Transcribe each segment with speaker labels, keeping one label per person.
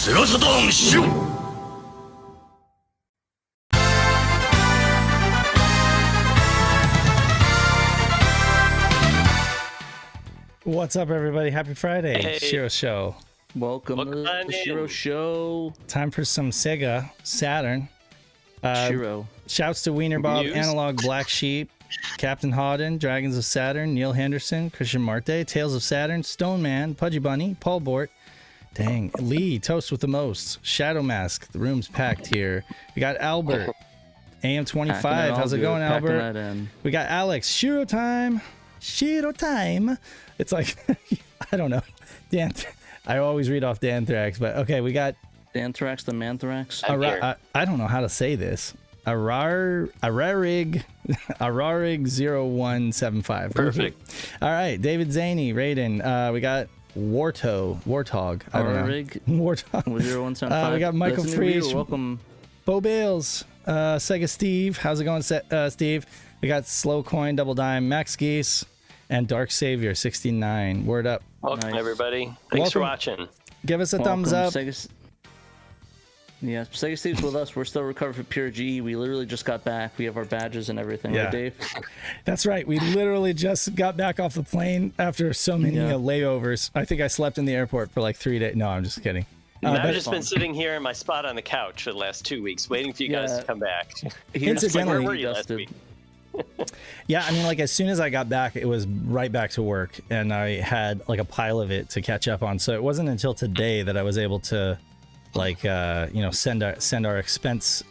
Speaker 1: セガサターンシロ
Speaker 2: What's up, everybody? Happy Friday.
Speaker 3: Hey.
Speaker 2: Shiro Show.
Speaker 4: Welcome to the Shiro Show.
Speaker 2: Time for some Sega Saturn.
Speaker 4: Shiro.
Speaker 2: Shouts to Wiener Bob,
Speaker 3: News.
Speaker 2: Analog Black Sheep, Captain Hawden, Dragons of Saturn, Neil Henderson, Christian Marte, Tales of Saturn, Stone Man, Pudgy Bunny, Paul Bort, dang, Lee, Toast with the Most, Shadow Mask, the room's packed here. We got Albert, AM25, how's it going, Albert? We got Alex, Shiro Time. Shiro Time. It's like, I don't know. Dan, I always read off Danthrax, but okay, we got
Speaker 4: Danthrax, the Manthrax.
Speaker 2: I don't know how to say this. Ararig 0175.
Speaker 3: Perfect.
Speaker 2: All right, David Zaney, Raiden. We got Warthog. I don't know. Warthog.
Speaker 4: 0175.
Speaker 2: We got Michael Freeze.
Speaker 4: Welcome.
Speaker 2: Bo Bales. Sega Steve. How's it going, Steve? We got Slow Coin, Double Dime, Max Geese, and Dark Savior 69. Word up.
Speaker 3: Welcome,
Speaker 4: Nice.
Speaker 3: everybody. Thanks for
Speaker 2: Welcome.
Speaker 3: watching.
Speaker 2: Give us a thumbs up.
Speaker 4: Sega Steve's with us. We're still recovering from PRGE. We literally just got back. We have our badges and everything.
Speaker 2: Yeah.
Speaker 4: Right, Dave?
Speaker 2: That's right. We literally just got back off the plane after so many layovers. I think I slept in the airport for like 3 days. No, I'm just kidding.
Speaker 3: I've just been sitting here in my spot on the couch for the last 2 weeks, waiting for you guys to come back.
Speaker 2: Incidentally,
Speaker 3: Where were you last week?
Speaker 2: Yeah, I mean, like as soon as I got back, it was right back to work, and I had like a pile of it to catch up on. So it wasn't until today that I was able to, like, send our expense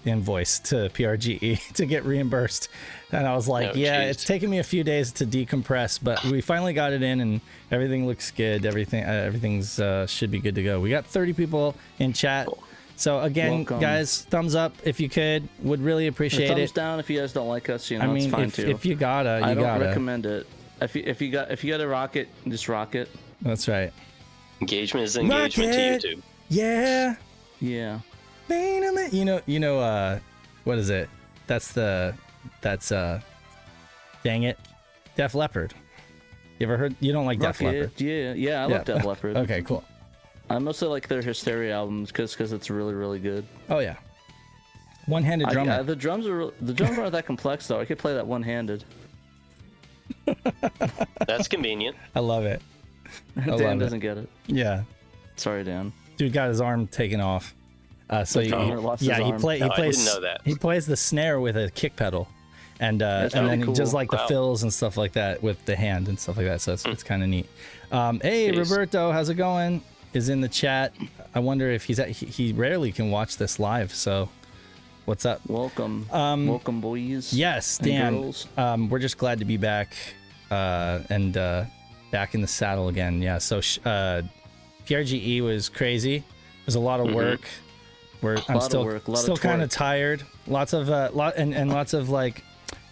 Speaker 2: invoice to PRGE to get reimbursed. And I was like, it's taken me a few days to decompress, but we finally got it in, and everything looks good. Everything's should be good to go. We got 30 people in chat. So again,
Speaker 4: Welcome.
Speaker 2: guys, thumbs up if you could. Would really appreciate
Speaker 4: thumbs
Speaker 2: it.
Speaker 4: down if you guys don't like us. You know,
Speaker 2: I mean,
Speaker 4: it's fine
Speaker 2: if,
Speaker 4: too.
Speaker 2: if you gotta, you
Speaker 4: I don't
Speaker 2: gotta.
Speaker 4: recommend it. If you got to rock it, just rock it.
Speaker 2: That's right.
Speaker 3: Engagement is engagement to YouTube.
Speaker 2: Yeah.
Speaker 4: Yeah.
Speaker 2: You know, what is it? That's dang it, Def Leppard. You ever heard? You don't like Def Leppard?
Speaker 4: Yeah, I love Def Leppard.
Speaker 2: Okay, cool.
Speaker 4: I mostly like their Hysteria albums because it's really, really good.
Speaker 2: Oh yeah. One-handed drummer.
Speaker 4: The drums aren't that complex though. I could play that one-handed.
Speaker 3: That's convenient.
Speaker 2: I love it.
Speaker 4: Dan doesn't get it.
Speaker 2: Yeah.
Speaker 4: Sorry, Dan.
Speaker 2: Dude got his arm taken off. So he
Speaker 4: lost his arm.
Speaker 3: I didn't know that.
Speaker 2: He plays the snare with a kick pedal, and
Speaker 4: really
Speaker 2: then he
Speaker 4: cool.
Speaker 2: does like the
Speaker 3: Wow.
Speaker 2: fills and stuff like that with the hand and stuff like that. So it's kind of neat. Hey,
Speaker 3: Jeez.
Speaker 2: Roberto, how's it going? Is in the chat. I wonder if he rarely can watch this live. So what's up?
Speaker 4: Welcome. Welcome, boys.
Speaker 2: Yes,
Speaker 4: and
Speaker 2: Dan.
Speaker 4: girls.
Speaker 2: We're just glad to be back and back in the saddle again. Yeah. So PRGE was crazy. It was a lot of work. I'm still kind of tired. Lots of lots of like,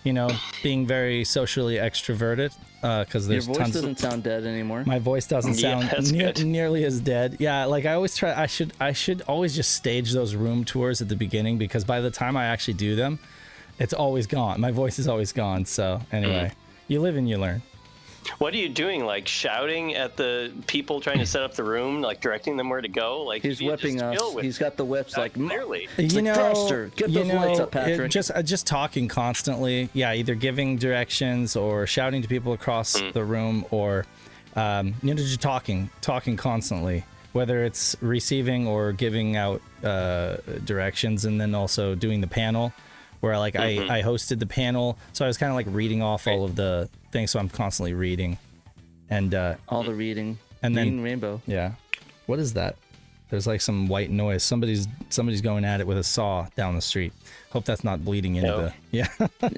Speaker 2: being very socially extroverted. Because there's
Speaker 4: Your voice
Speaker 2: tons.
Speaker 4: doesn't sound dead anymore.
Speaker 2: My voice doesn't sound
Speaker 3: that's good.
Speaker 2: nearly as dead. Yeah, like I always try. I should always just stage those room tours at the beginning, because by the time I actually do them, it's always gone. My voice is always gone. So anyway, you live and you learn.
Speaker 3: What are you doing? Like shouting at the people trying to set up the room, like directing them where to go? Like
Speaker 4: He's
Speaker 3: you
Speaker 4: whipping
Speaker 3: just
Speaker 4: us.
Speaker 3: chill with
Speaker 4: He's got the whips like
Speaker 3: clearly.
Speaker 4: faster. Get those lights up, Patrick.
Speaker 2: Just talking constantly. Yeah, either giving directions or shouting to people across the room, or just talking constantly. Whether it's receiving or giving out directions, and then also doing the panel, where like I hosted the panel, so I was kind of like reading off all of the things. So I'm constantly reading, and
Speaker 4: all the reading.
Speaker 2: and then
Speaker 4: Green rainbow.
Speaker 2: yeah. What is that? There's like some white noise. Somebody's going at it with a saw down the street. Hope that's not bleeding into the. Yeah.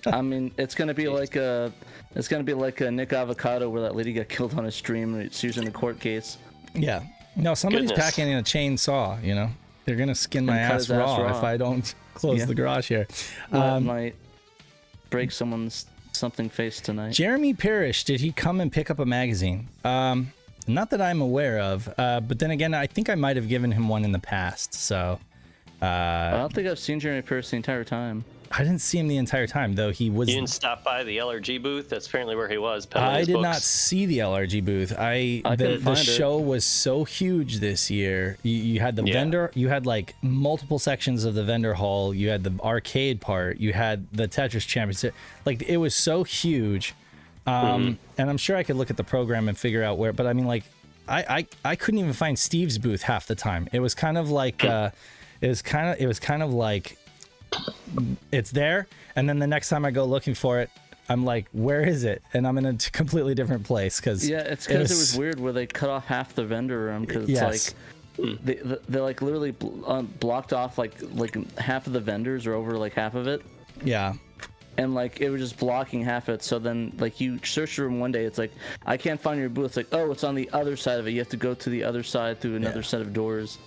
Speaker 4: I mean, it's gonna be like a Nick Avocado where that lady got killed on a stream and it's using the court case.
Speaker 2: Yeah. No, somebody's
Speaker 3: Goodness.
Speaker 2: packing in a chainsaw. They're gonna skin my
Speaker 4: And cut
Speaker 2: ass
Speaker 4: his ass
Speaker 2: raw
Speaker 4: raw.
Speaker 2: if I don't close the garage here.
Speaker 4: That might break someone's something face tonight.
Speaker 2: Jeremy Parrish, did he come and pick up a magazine? Not that I'm aware of, but then again, I think I might have given him one in the past. So
Speaker 4: I don't think I've seen Jeremy Pierce the entire time.
Speaker 2: I didn't see him the entire time, though. He was.
Speaker 3: You didn't stop by the LRG booth? That's apparently where he was. peddling
Speaker 2: I
Speaker 3: his
Speaker 2: did
Speaker 3: books.
Speaker 2: not see the LRG booth. The show was so huge this year. You had the vendor. You had like multiple sections of the vendor hall. You had the arcade part. You had the Tetris Championship. Like it was so huge. And I'm sure I could look at the program and figure out where. But I mean, like, I couldn't even find Steve's booth half the time. It was kind of like it's there, and then the next time I go looking for it, I'm like, where is it? And I'm in a completely different place because
Speaker 4: it's because it was weird where they cut off half the vendor room because it's like they like literally blocked off like half of the vendors or over like half of it.
Speaker 2: Yeah.
Speaker 4: And like it was just blocking half of it. So then like you search the room one day, it's like I can't find your booth. It's like, oh, it's on the other side of it. You have to go to the other side through another set of doors.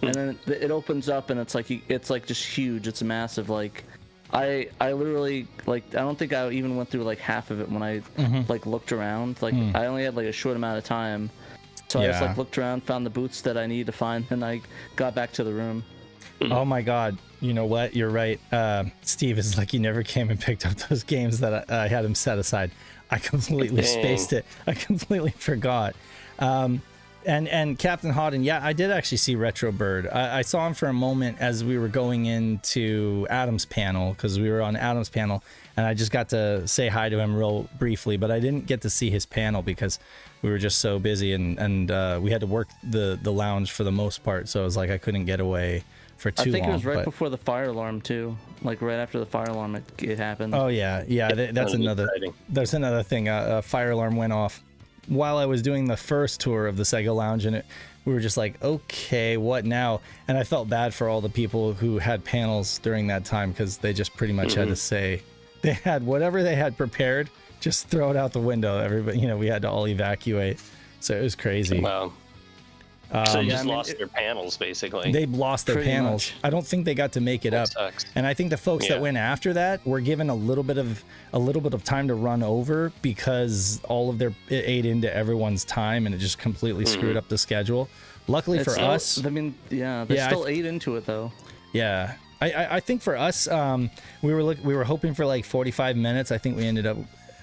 Speaker 4: And then it opens up and it's like just huge. It's massive. Like I literally like I don't think I even went through like half of it when I like looked around. Like I only had like a short amount of time, so I just like looked around, found the booths that I needed to find, and I got back to the room.
Speaker 2: Oh my God! You know what? You're right. Steve is like, you never came and picked up those games that I had him set aside. I completely spaced it. I completely forgot. And Captain Hodden, yeah, I did actually see Retro Bird. I saw him for a moment as we were going into Adam's panel, because we were on Adam's panel, and I just got to say hi to him real briefly, but I didn't get to see his panel because we were just so busy, and we had to work the lounge for the most part, so it was like I couldn't get away for too long.
Speaker 4: I think it was right before the fire alarm too, like right after the fire alarm it happened.
Speaker 2: Oh yeah, that's another. There's another thing. A fire alarm went off while I was doing the first tour of the Sega Lounge, and we were just like, okay, what now? And I felt bad for all the people who had panels during that time because they just pretty much had to say they had whatever they had prepared, just throw it out the window. Everybody, we had to all evacuate. So it was crazy.
Speaker 3: Wow. So you just lost their panels, basically.
Speaker 2: They lost their panels. Much. I don't think they got to make it up.
Speaker 3: Sucks.
Speaker 2: And I think the folks that went after that were given a little bit of time to run over because all of it ate into everyone's time and it just completely screwed up the schedule. Luckily for us,
Speaker 4: I mean, they still ate into it though.
Speaker 2: Yeah. I think for us, we were hoping for like 45 minutes. I think we ended up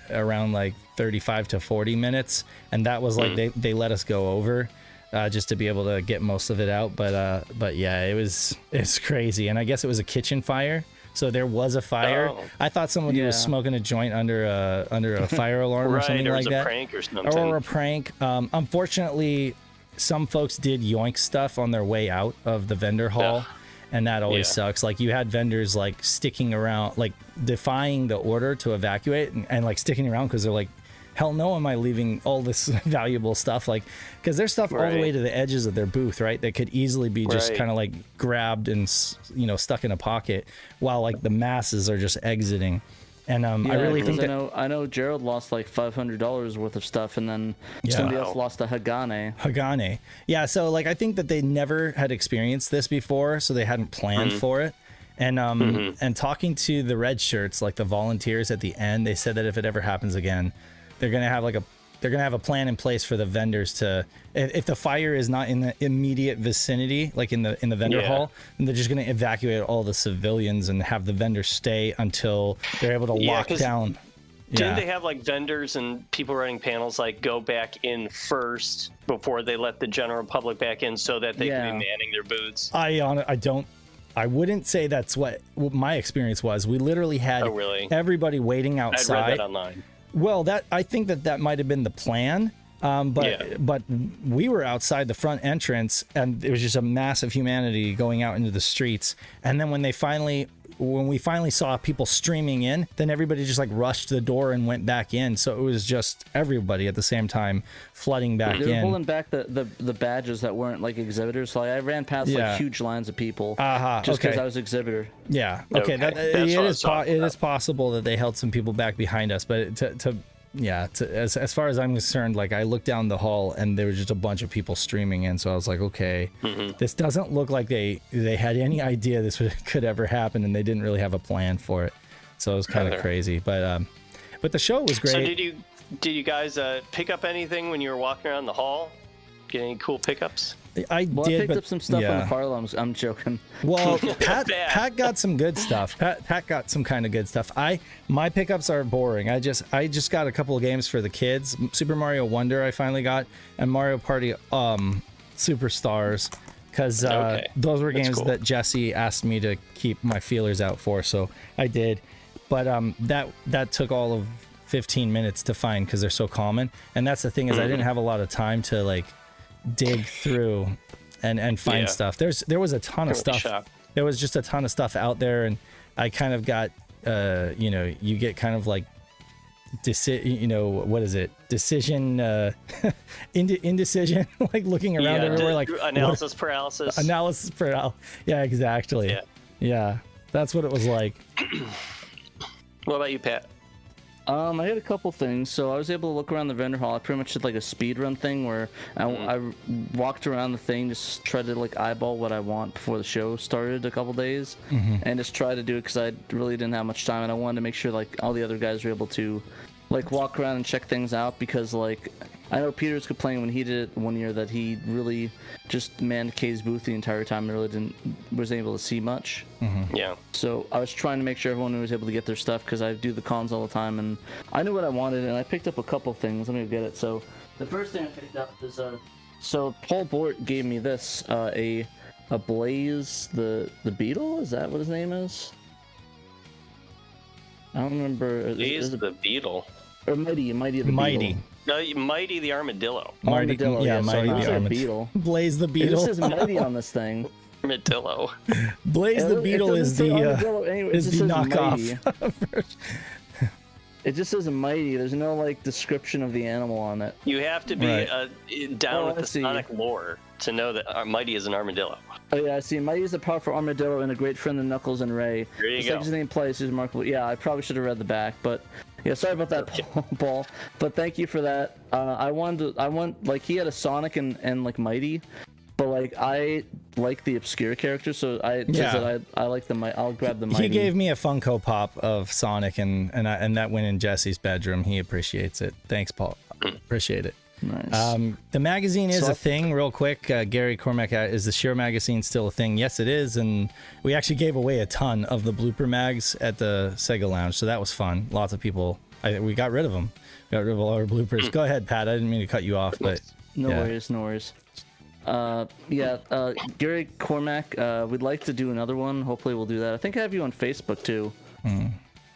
Speaker 2: around like 35 to 40 minutes, and that was like they let us go over. Just to be able to get most of it out, but yeah, it's crazy, and I guess it was a kitchen fire, so there was a fire. I thought somebody was smoking a joint under a fire alarm or something like that,
Speaker 3: prank or something,
Speaker 2: or a prank. Unfortunately, some folks did yoink stuff on their way out of the vendor hall, and that always sucks. Like you had vendors like sticking around, like defying the order to evacuate, and like sticking around because they're like, hell no am I leaving all this valuable stuff, like, because there's stuff all the way to the edges of their booth, right, that could easily be just kind of like grabbed and stuck in a pocket while like the masses are just exiting. And I really think that
Speaker 4: I know Gerald lost like $500 worth of stuff, and then somebody else lost a Hagane.
Speaker 2: Yeah, so like I think that they never had experienced this before, so they hadn't planned for it. And and talking to the red shirts, like the volunteers at the end, they said that if it ever happens again, they're gonna have a plan in place for the vendors to, if the fire is not in the immediate vicinity, like in the vendor hall, then they're just gonna evacuate all the civilians and have the vendors stay until they're able to lock down.
Speaker 3: Didn't they have like vendors and people running panels like go back in first before they let the general public back in so that they can be manning their booths?
Speaker 2: I wouldn't say that's what my experience was. We literally had everybody waiting outside.
Speaker 3: I read that online.
Speaker 2: Well, I think that might have been the plan, but we were outside the front entrance, and it was just a massive humanity going out into the streets. And then when we finally saw people streaming in, then everybody just like rushed the door and went back in. So it was just everybody at the same time flooding back in.
Speaker 4: They were pulling back the badges that weren't like exhibitors. So I ran past like huge lines of people just because I was exhibitor.
Speaker 2: Yeah. Okay. It is possible that they held some people back behind us, but as far as I'm concerned, like I looked down the hall and there was just a bunch of people streaming in, so I was like, okay, this doesn't look like they had any idea this could ever happen, and they didn't really have a plan for it, so it was kind of crazy. But the show was great.
Speaker 3: So did you guys pick up anything when you were walking around the hall? Get any cool pickups?
Speaker 2: I
Speaker 4: Well,
Speaker 2: did,
Speaker 4: I picked
Speaker 2: but
Speaker 4: up some stuff on the fire alarms. I'm joking.
Speaker 2: Well, Pat got some good stuff. Pat got some kind of good stuff. My pickups are boring. I just got a couple of games for the kids. Super Mario Wonder I finally got, and Mario Party Superstars, because those were games that Jesse asked me to keep my feelers out for, so I did. But that took all of 15 minutes to find because they're so common, and that's the thing is I didn't have a lot of time to like dig through and find stuff. There was a ton of stuff. There was just a ton of stuff out there, and I kind of got you get kind of like decision indecision like looking around everywhere like
Speaker 3: analysis paralysis.
Speaker 2: Yeah, exactly. Yeah, that's what it was like.
Speaker 3: What about you, Pat?
Speaker 4: I had a couple things. So I was able to look around the vendor hall. I pretty much did like a speed run thing where I walked around the thing, just tried to like eyeball what I want before the show started a couple days, and just try to do it because I really didn't have much time, and I wanted to make sure like all the other guys were able to like walk around and check things out, because like I know Peter's complaining when he did it one year that he really just manned Kay's booth the entire time and really wasn't able to see much.
Speaker 3: Yeah.
Speaker 4: So I was trying to make sure everyone was able to get their stuff because I do the cons all the time, and I knew what I wanted, and I picked up a couple things. Let me get it. So the first thing I picked up is so Paul Bort gave me this a Blaze the Beetle. Is that what his name is? I don't remember.
Speaker 3: Blaze the Beetle.
Speaker 4: Or Mighty the
Speaker 2: Mighty.
Speaker 4: Beetle.
Speaker 3: No, Mighty the Armadillo.
Speaker 4: Armadillo,
Speaker 2: yeah, Mighty the Armadillo.
Speaker 4: Beetle.
Speaker 2: Blaze the Beetle.
Speaker 4: This is Mighty on this thing.
Speaker 3: Armadillo.
Speaker 2: Blaze the Beetle is the knockoff.
Speaker 4: It just says Mighty. There's no like description of the animal on it.
Speaker 3: You have to be down with the Sonic lore to know that Mighty is an armadillo.
Speaker 4: Oh yeah, I see. Mighty is a powerful armadillo and a great friend of Knuckles and Ray.
Speaker 3: There you go.
Speaker 4: Like his name plays, he's remarkable. Yeah, I probably should have read the back, but yeah, sorry about that, Paul. But thank you for that. I want like he had a Sonic and like Mighty, but like I like the obscure characters, so I like the I'll grab the Mighty.
Speaker 2: He gave me a Funko Pop of Sonic, and that went in Jesse's bedroom. He appreciates it. Thanks, Paul. Appreciate it.
Speaker 4: Nice.
Speaker 2: The magazine is a thing, real quick. Gary Cormack, is the SHIRO magazine still a thing? Yes, it is, and we actually gave away a ton of the blooper mags at the Sega Lounge, so that was fun. Lots of people, we got rid of them. Got rid of all our bloopers. Go ahead, Pat. I didn't mean to cut you off, but
Speaker 4: no worries. Gary Cormack, we'd like to do another one. Hopefully we'll do that. I think I have you on Facebook too.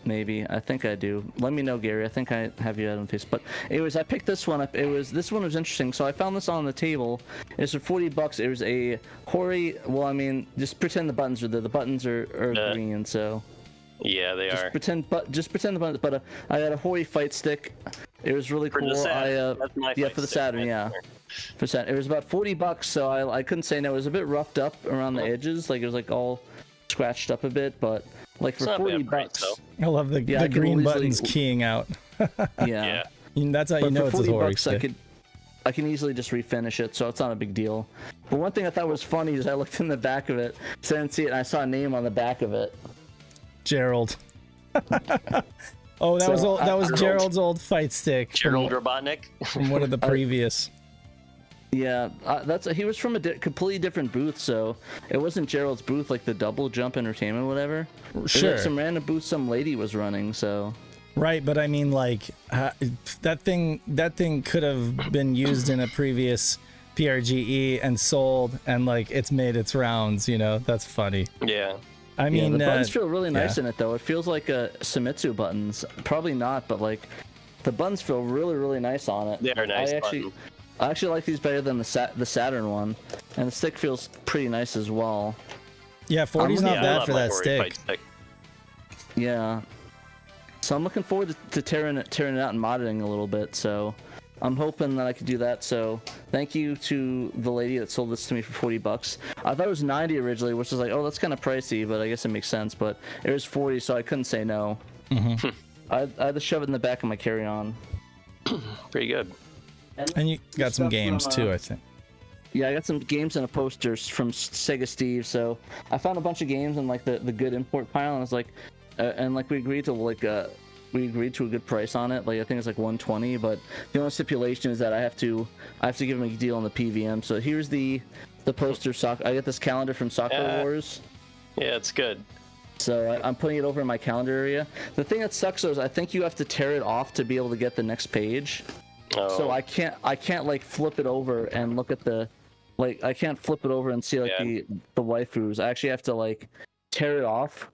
Speaker 4: Maybe. I think I do. Let me know, Gary. I think I have you out on Facebook. But anyways, I picked this one up. This one was interesting. So I found this on the table. It's for $40. It was a Hori. Well, I mean, just pretend the buttons are there. The buttons are green. So
Speaker 3: yeah, they are.
Speaker 4: Just pretend the buttons. But I had a Hori fight stick. It was really cool.
Speaker 3: For the
Speaker 4: Saturn. Yeah. For Saturn. It was about $40. So I couldn't say no. It was a bit roughed up around the edges. Like it was like all scratched up a bit, but. Like for $40,
Speaker 2: I love the green buttons keying out.
Speaker 4: Yeah.
Speaker 2: That's how you know it's a Hori stick.
Speaker 4: I can easily just refinish it, so it's not a big deal. But one thing I thought was funny is I looked in the back of it, so I didn't see it, and I saw a name on the back of it.
Speaker 2: Gerald. Oh, that was Gerald's old fight stick.
Speaker 3: Gerald Robotnik.
Speaker 2: From one of the previous.
Speaker 4: Yeah, he was from a completely different booth, so it wasn't Gerald's booth, like the Double Jump Entertainment, whatever.
Speaker 2: Sure.
Speaker 4: Like some random booth some lady was running, so.
Speaker 2: Right, but I mean, like that thing could have been used in a previous PRGE and sold, and like it's made its rounds. You know, that's funny.
Speaker 3: Yeah.
Speaker 2: I mean,
Speaker 4: the buttons feel really nice in it, though. It feels like Sumitsu buttons. Probably not, but like the buttons feel really, really nice on it.
Speaker 3: They are nice buttons.
Speaker 4: I actually like these better than the Saturn one, and the stick feels pretty nice as well.
Speaker 2: Yeah, 40's not bad for that stick.
Speaker 4: Yeah, so I'm looking forward to tearing it out and modding a little bit. So I'm hoping that I could do that. So thank you to the lady that sold this to me for $40. I thought it was $90 originally, which was like, oh, that's kind of pricey, but I guess it makes sense. But it was $40, so I couldn't say no. I had to shove it in the back of my carry-on.
Speaker 3: Pretty good.
Speaker 2: And you got some games too, I think.
Speaker 4: Yeah, I got some games and a poster from Sega Steve. So I found a bunch of games in like the good import pile, and I was like, and like we agreed to like we agreed to a good price on it. Like I think it's like 120, but the only stipulation is that I have to give him a deal on the PVM. So here's the poster. I get this calendar from Soccer Wars.
Speaker 3: Yeah, it's good.
Speaker 4: So I'm putting it over in my calendar area. The thing that sucks though is I think you have to tear it off to be able to get the next page.
Speaker 3: Oh.
Speaker 4: So I can't like flip it over and look at the, like I can't flip it over and see like the waifus. I actually have to like tear it off.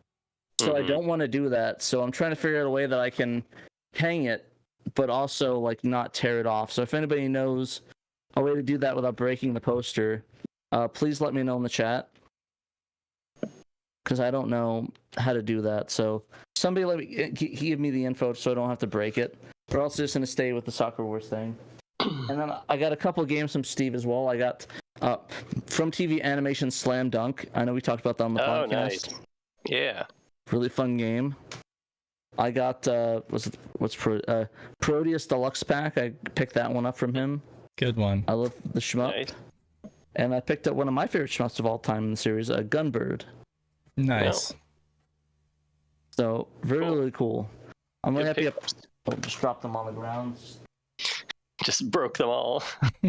Speaker 4: So I don't want to do that. So I'm trying to figure out a way that I can hang it, but also like not tear it off. So if anybody knows a way to do that without breaking the poster, please let me know in the chat. Because I don't know how to do that. So somebody let me give me the info so I don't have to break it. Or else just gonna stay with the Soccer Wars thing. And then I got a couple of games from Steve as well. I got from TV Animation Slam Dunk. I know we talked about that on the podcast.
Speaker 3: Oh, nice. Yeah.
Speaker 4: Really fun game. I got Proteus Deluxe Pack. I picked that one up from him.
Speaker 2: Good one.
Speaker 4: I love the shmup.
Speaker 3: Nice.
Speaker 4: And I picked up one of my favorite shmups of all time in the series, Gunbird.
Speaker 2: Nice.
Speaker 4: So really cool. I'm really happy. Just dropped them on the ground.
Speaker 3: Just broke them all.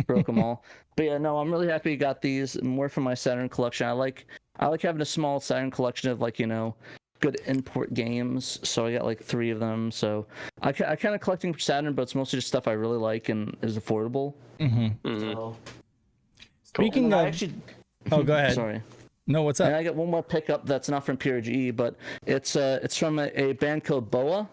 Speaker 4: Broke them all. But yeah, no, I'm really happy I got these. More for my Saturn collection. I like having a small Saturn collection of like, you know, good import games. So I got like 3 of them. So I kind of collecting for Saturn, but it's mostly just stuff I really like and is affordable. So,
Speaker 2: Speaking of, oh, go ahead.
Speaker 4: Sorry.
Speaker 2: No, what's up?
Speaker 4: And I got one more pickup that's not from PRGE, but it's from a band called Boa.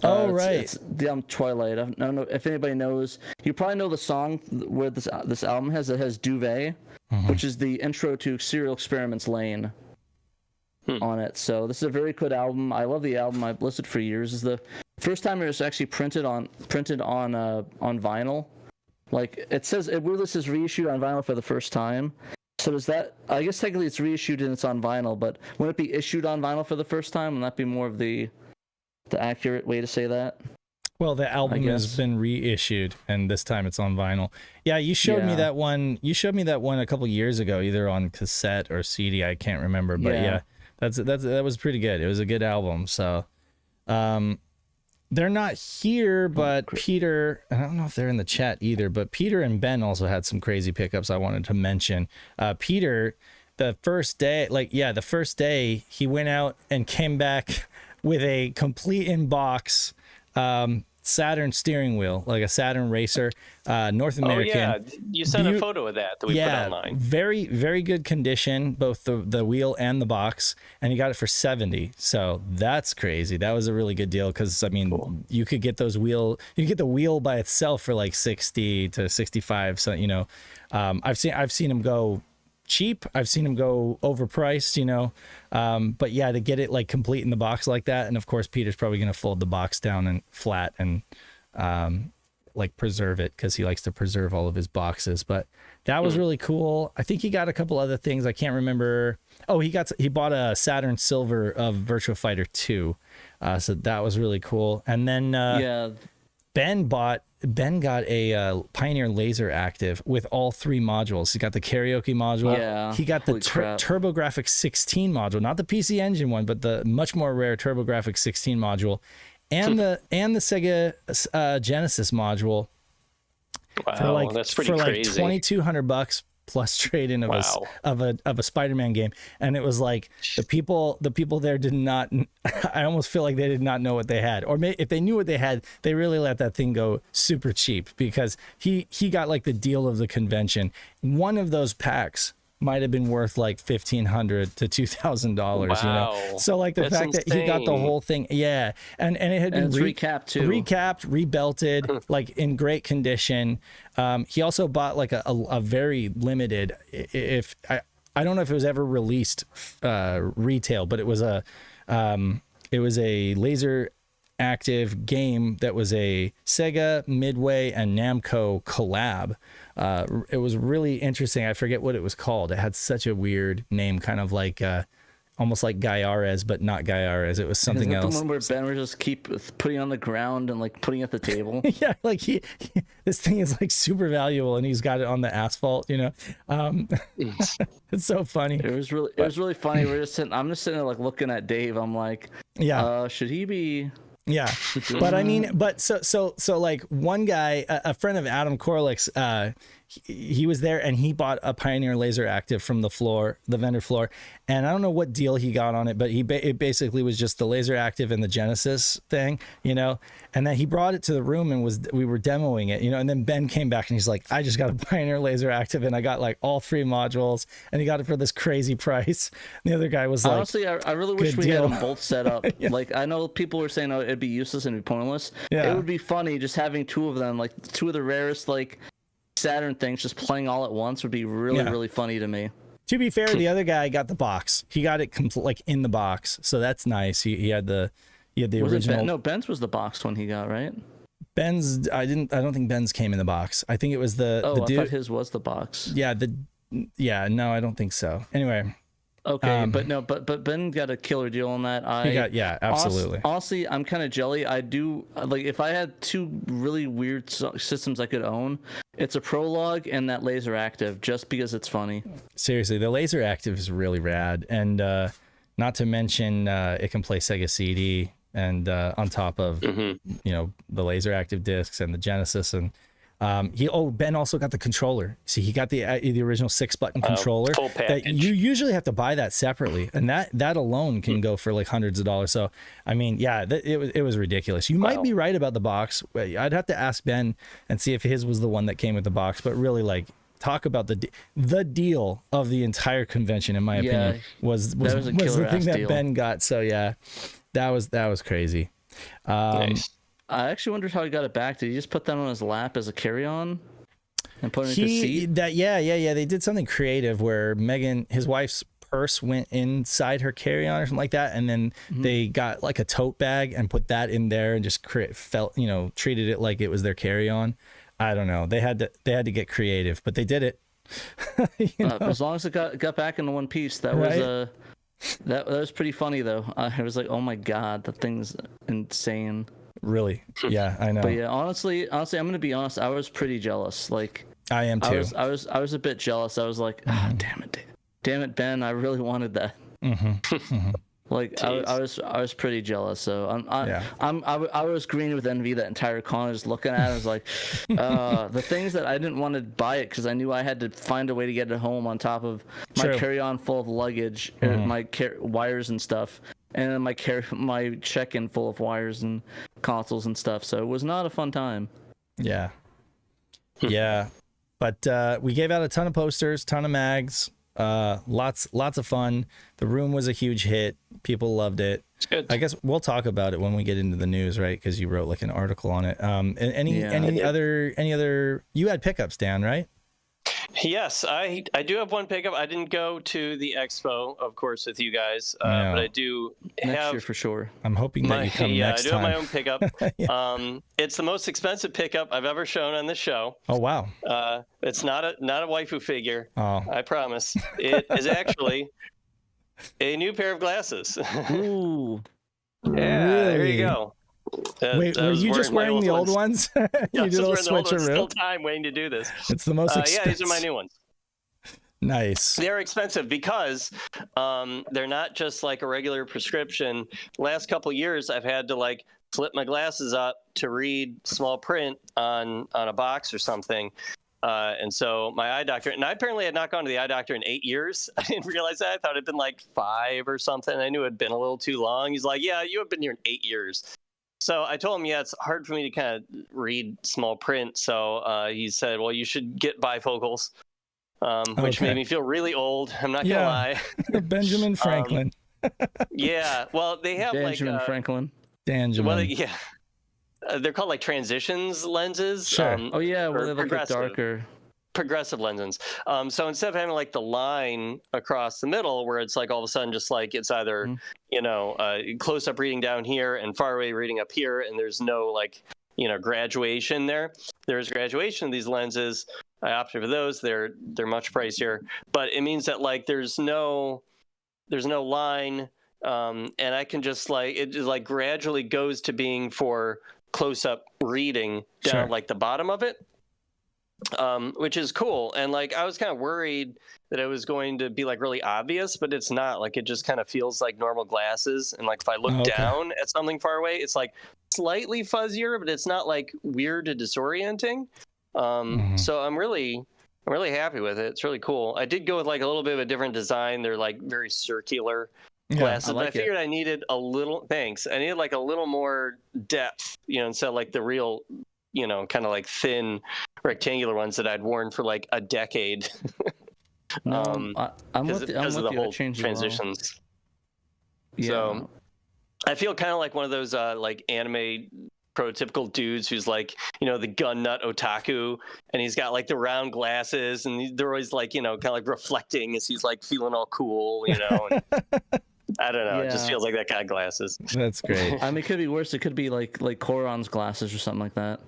Speaker 2: Oh, right.
Speaker 4: It's the album Twilight. I don't know if anybody knows. You probably know the song where this album has. It has Duvet, which is the intro to Serial Experiments Lane on it. So this is a very good album. I love the album. I've listened for years. This is the first time it was actually printed on vinyl. Like it says, it really says reissued on vinyl for the first time. So does that? I guess technically it's reissued and it's on vinyl, but wouldn't it be issued on vinyl for the first time? Wouldn't that be more of the accurate way to say that?
Speaker 2: Well, the album has been reissued, and this time it's on vinyl. Yeah, you showed me that one. You showed me that one a couple years ago, either on cassette or CD. I can't remember, but yeah, that was pretty good. It was a good album. So, they're not here, but Peter, I don't know if they're in the chat either, but Peter and Ben also had some crazy pickups I wanted to mention. Peter, the first day he went out and came back with a complete in-box Saturn steering wheel, like a Saturn Racer, North American.
Speaker 3: Oh, yeah. You sent a photo of that we put online.
Speaker 2: Very, very good condition, both the wheel and the box, and you got it for $70. So that's crazy. That was a really good deal because, I mean, you could get the wheel by itself for like 60 to 65. So, you know, I've seen them go cheap. I've seen them go overpriced, you know, but yeah, to get it like complete in the box like that. And of course, Peter's probably going to fold the box down and flat and like preserve it because he likes to preserve all of his boxes. But that was really cool. I think he got a couple other things. I can't remember. Oh, he bought a Saturn Silver of Virtua Fighter 2. So that was really cool. And then Ben got a Pioneer Laser Active with all 3 modules. He got the karaoke module.
Speaker 4: Yeah,
Speaker 2: he got the TurboGrafx 16 module, not the PC Engine one, but the much more rare TurboGrafx 16 module, and the Sega Genesis module.
Speaker 3: Wow, that's pretty crazy.
Speaker 2: Like $2,200 plus trade-in of a Spider-Man game. And it was like the people there did not, I almost feel like they did not know what they had, or if they knew what they had, they really let that thing go super cheap because he got like the deal of the convention. One of those packs might have been worth like $1,500 to $2,000, you know. So like the fact that he got the whole thing, and it had been
Speaker 4: recapped too,
Speaker 2: rebelted, like in great condition. He also bought like a very limited, if I don't know if it was ever released retail, but it was a laser active game that was a Sega, Midway, and Namco collab. It was really interesting. I forget what it was called. It had such a weird name, kind of like almost like Gaiares, but not Gaiares. It was something else. The one
Speaker 4: where Ben would just keep putting on the ground and like putting it at the table.
Speaker 2: Yeah, like this thing is like super valuable, and he's got it on the asphalt. You know, it's so funny.
Speaker 4: It was really funny. I'm just sitting there like looking at Dave. I'm like, should he be
Speaker 2: Yeah, but I mean, but so like one guy, a friend of Adam Korlick's, he was there and he bought a Pioneer Laser Active from the vendor floor, and I don't know what deal he got on it, but it basically was just the Laser Active and the Genesis thing, you know, and then he brought it to the room and we were demoing it, you know, and then Ben came back and he's like, I just got a Pioneer Laser Active and I got like all 3 modules and he got it for this crazy price. And the other guy was like,
Speaker 4: honestly, I really wish we had them both set up. Yeah. Like, I know people were saying, oh, it'd be useless and it'd be pointless. Yeah. It would be funny just having 2 of them, like 2 of the rarest like Saturn things just playing all at once would be really funny to me.
Speaker 2: To be fair, the other guy got the box. He got it like in the box, so that's nice. He had the original.
Speaker 4: No, Ben's was the box one he got, right?
Speaker 2: Ben's, I don't think Ben's came in the box. I think it was the
Speaker 4: I
Speaker 2: dude.
Speaker 4: thought his was the box.
Speaker 2: No, I don't think so. Anyway.
Speaker 4: Okay, but Ben got a killer deal on that.
Speaker 2: Absolutely.
Speaker 4: Honestly, I'm kind of jelly. I do like, if I had 2 really weird systems I could own, it's a Prologue and that Laser Active, just because it's funny.
Speaker 2: Seriously, the Laser Active is really rad, and not to mention it can play Sega CD, and on top of you know, the Laser Active discs and the Genesis, and Ben also got the controller. See, he got the original 6-button controller that you usually have to buy that separately, and that alone can go for like hundreds of dollars. So I mean, yeah, it was ridiculous. You might be right about the box. I'd have to ask Ben and see if his was the one that came with the box, but really, like, talk about the deal of the entire convention, in my opinion, was the thing that Ben got. So yeah, that was crazy.
Speaker 3: Nice.
Speaker 4: I actually wondered how he got it back. Did he just put that on his lap as a carry-on and put it in his seat?
Speaker 2: Yeah. They did something creative where Megan, his wife's purse, went inside her carry-on or something like that, and then they got like a tote bag and put that in there and just treated it like it was their carry-on. I don't know. They had to get creative, but they did it.
Speaker 4: As long as it got back into one piece, that was that was pretty funny though. I was like, oh my god, the thing's insane.
Speaker 2: Really? Yeah, I know.
Speaker 4: But yeah, honestly, I'm gonna be honest. I was pretty jealous. Like,
Speaker 2: I am too.
Speaker 4: I was a bit jealous. I was like, damn it, Ben. I really wanted that. Like, I was pretty jealous. So I was green with envy that entire con. Just looking at it, I was like, the things that I didn't want to buy it because I knew I had to find a way to get it home on top of my carry-on full of luggage, my wires and stuff. And then my check-in full of wires and consoles and stuff. So it was not a fun time.
Speaker 2: Yeah. But we gave out a ton of posters, ton of mags, lots of fun. The room was a huge hit. People loved it.
Speaker 3: It's good.
Speaker 2: I guess we'll talk about it when we get into the news, right? Because you wrote like an article on it. Any other? You had pickups, Dan, right?
Speaker 3: Yes, I do have one pickup. I didn't go to the expo, of course, with you guys, but I do
Speaker 4: next year for sure.
Speaker 2: I'm hoping that you come next time.
Speaker 3: I do have my own pickup. It's the most expensive pickup I've ever shown on this show.
Speaker 2: Oh wow!
Speaker 3: It's not a waifu figure.
Speaker 2: Oh,
Speaker 3: I promise. It is actually a new pair of glasses.
Speaker 4: Ooh.
Speaker 3: Yeah,
Speaker 2: really?
Speaker 3: There you go.
Speaker 2: Wait, were you just wearing the old ones? You did a little switcheroo.
Speaker 3: Still time waiting to do this.
Speaker 2: It's the most expensive.
Speaker 3: Yeah, these are my new ones.
Speaker 2: Nice.
Speaker 3: They're expensive because they're not just like a regular prescription. Last couple years, I've had to like flip my glasses up to read small print on a box or something. And so my eye doctor, and I apparently had not gone to the eye doctor in 8 years. I didn't realize that. I thought it'd been like 5 or something. I knew it had been a little too long. He's like, yeah, you have been here in 8 years. So I told him, yeah, it's hard for me to kind of read small print. So he said, well, you should get bifocals, which made me feel really old. I'm not going to lie.
Speaker 2: Benjamin Franklin.
Speaker 3: Yeah. Well, they have
Speaker 4: Benjamin Franklin.
Speaker 2: Well,
Speaker 3: they're called like transitions lenses.
Speaker 2: Sure.
Speaker 4: Well, they look like darker.
Speaker 3: Progressive lenses. So instead of having like the line across the middle where it's like all of a sudden just like it's either close up reading down here and far away reading up here, and there's no like graduation there. There's graduation of these lenses. I opted for those. They're much pricier, but it means that like there's no line, and I can just like it just like gradually goes to being for close up reading down like the bottom of it. which is cool. And like I was kind of worried that it was going to be like really obvious, but it's not. Like it just kind of feels like normal glasses. And like if I look down at something far away, it's like slightly fuzzier, but it's not like weird or disorienting. So I'm really happy with it. It's really cool. I did go with like a little bit of a different design. They're like very circular glasses, but I figured I needed a little. Thanks. I needed like a little more depth, instead of like the real, kind of like thin rectangular ones that I'd worn for like a decade.
Speaker 4: I'm with you.
Speaker 3: Because of the
Speaker 4: I
Speaker 3: whole
Speaker 4: changed
Speaker 3: transitions.
Speaker 4: Yeah.
Speaker 3: So I feel kind of like one of those like anime prototypical dudes who's like, the gun nut otaku, and he's got like the round glasses, and they're always like, kind of like reflecting as he's like feeling all cool, and I don't know. It just feels like that kind of glasses.
Speaker 2: That's great.
Speaker 4: I mean, it could be worse. It could be like Koron's glasses or something like that.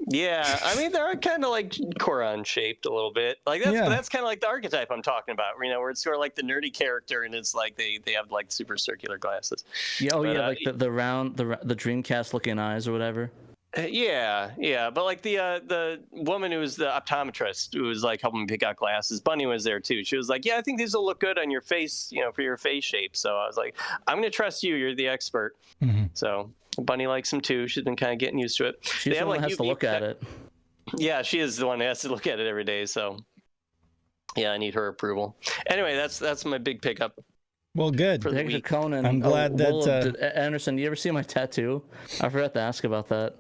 Speaker 3: Yeah, I mean they're kind of like Koron shaped a little bit. Like that's kind of like the archetype I'm talking about. Where it's sort of like the nerdy character, and it's like they have like super circular glasses.
Speaker 4: Yeah, like the round the Dreamcast looking eyes or whatever.
Speaker 3: Yeah, but like the woman who was the optometrist who was like helping me pick out glasses, Bunny was there too. She was like, "Yeah, I think these will look good on your face, for your face shape." So I was like, "I'm gonna trust you. You're the expert." So Bunny likes them too. She's been kind of getting used to it.
Speaker 4: She's the one that has to look at it.
Speaker 3: Yeah, she is the one that has to look at it every day. So yeah, I need her approval. Anyway, that's my big pickup.
Speaker 2: Well, good.
Speaker 4: For the week. Conan,
Speaker 2: I'm glad that
Speaker 4: Anderson. You ever see my tattoo? I forgot to ask about that.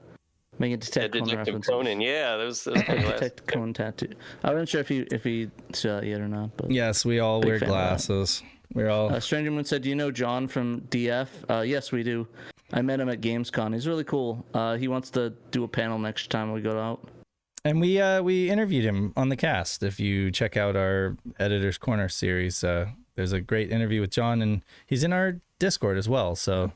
Speaker 4: Making Detective Conan references.
Speaker 3: Conan, yeah, that was
Speaker 4: Detective Conan tattoo. I wasn't sure if he saw that yet or not. But
Speaker 2: yes, we all wear glasses. We're all.
Speaker 4: Stranger Moon said, "Do you know John from DF?" Yes, we do. I met him at Gamescom. He's really cool. He wants to do a panel next time we go out.
Speaker 2: And we interviewed him on the cast. If you check out our Editor's Corner series, there's a great interview with John, and he's in our Discord as well. So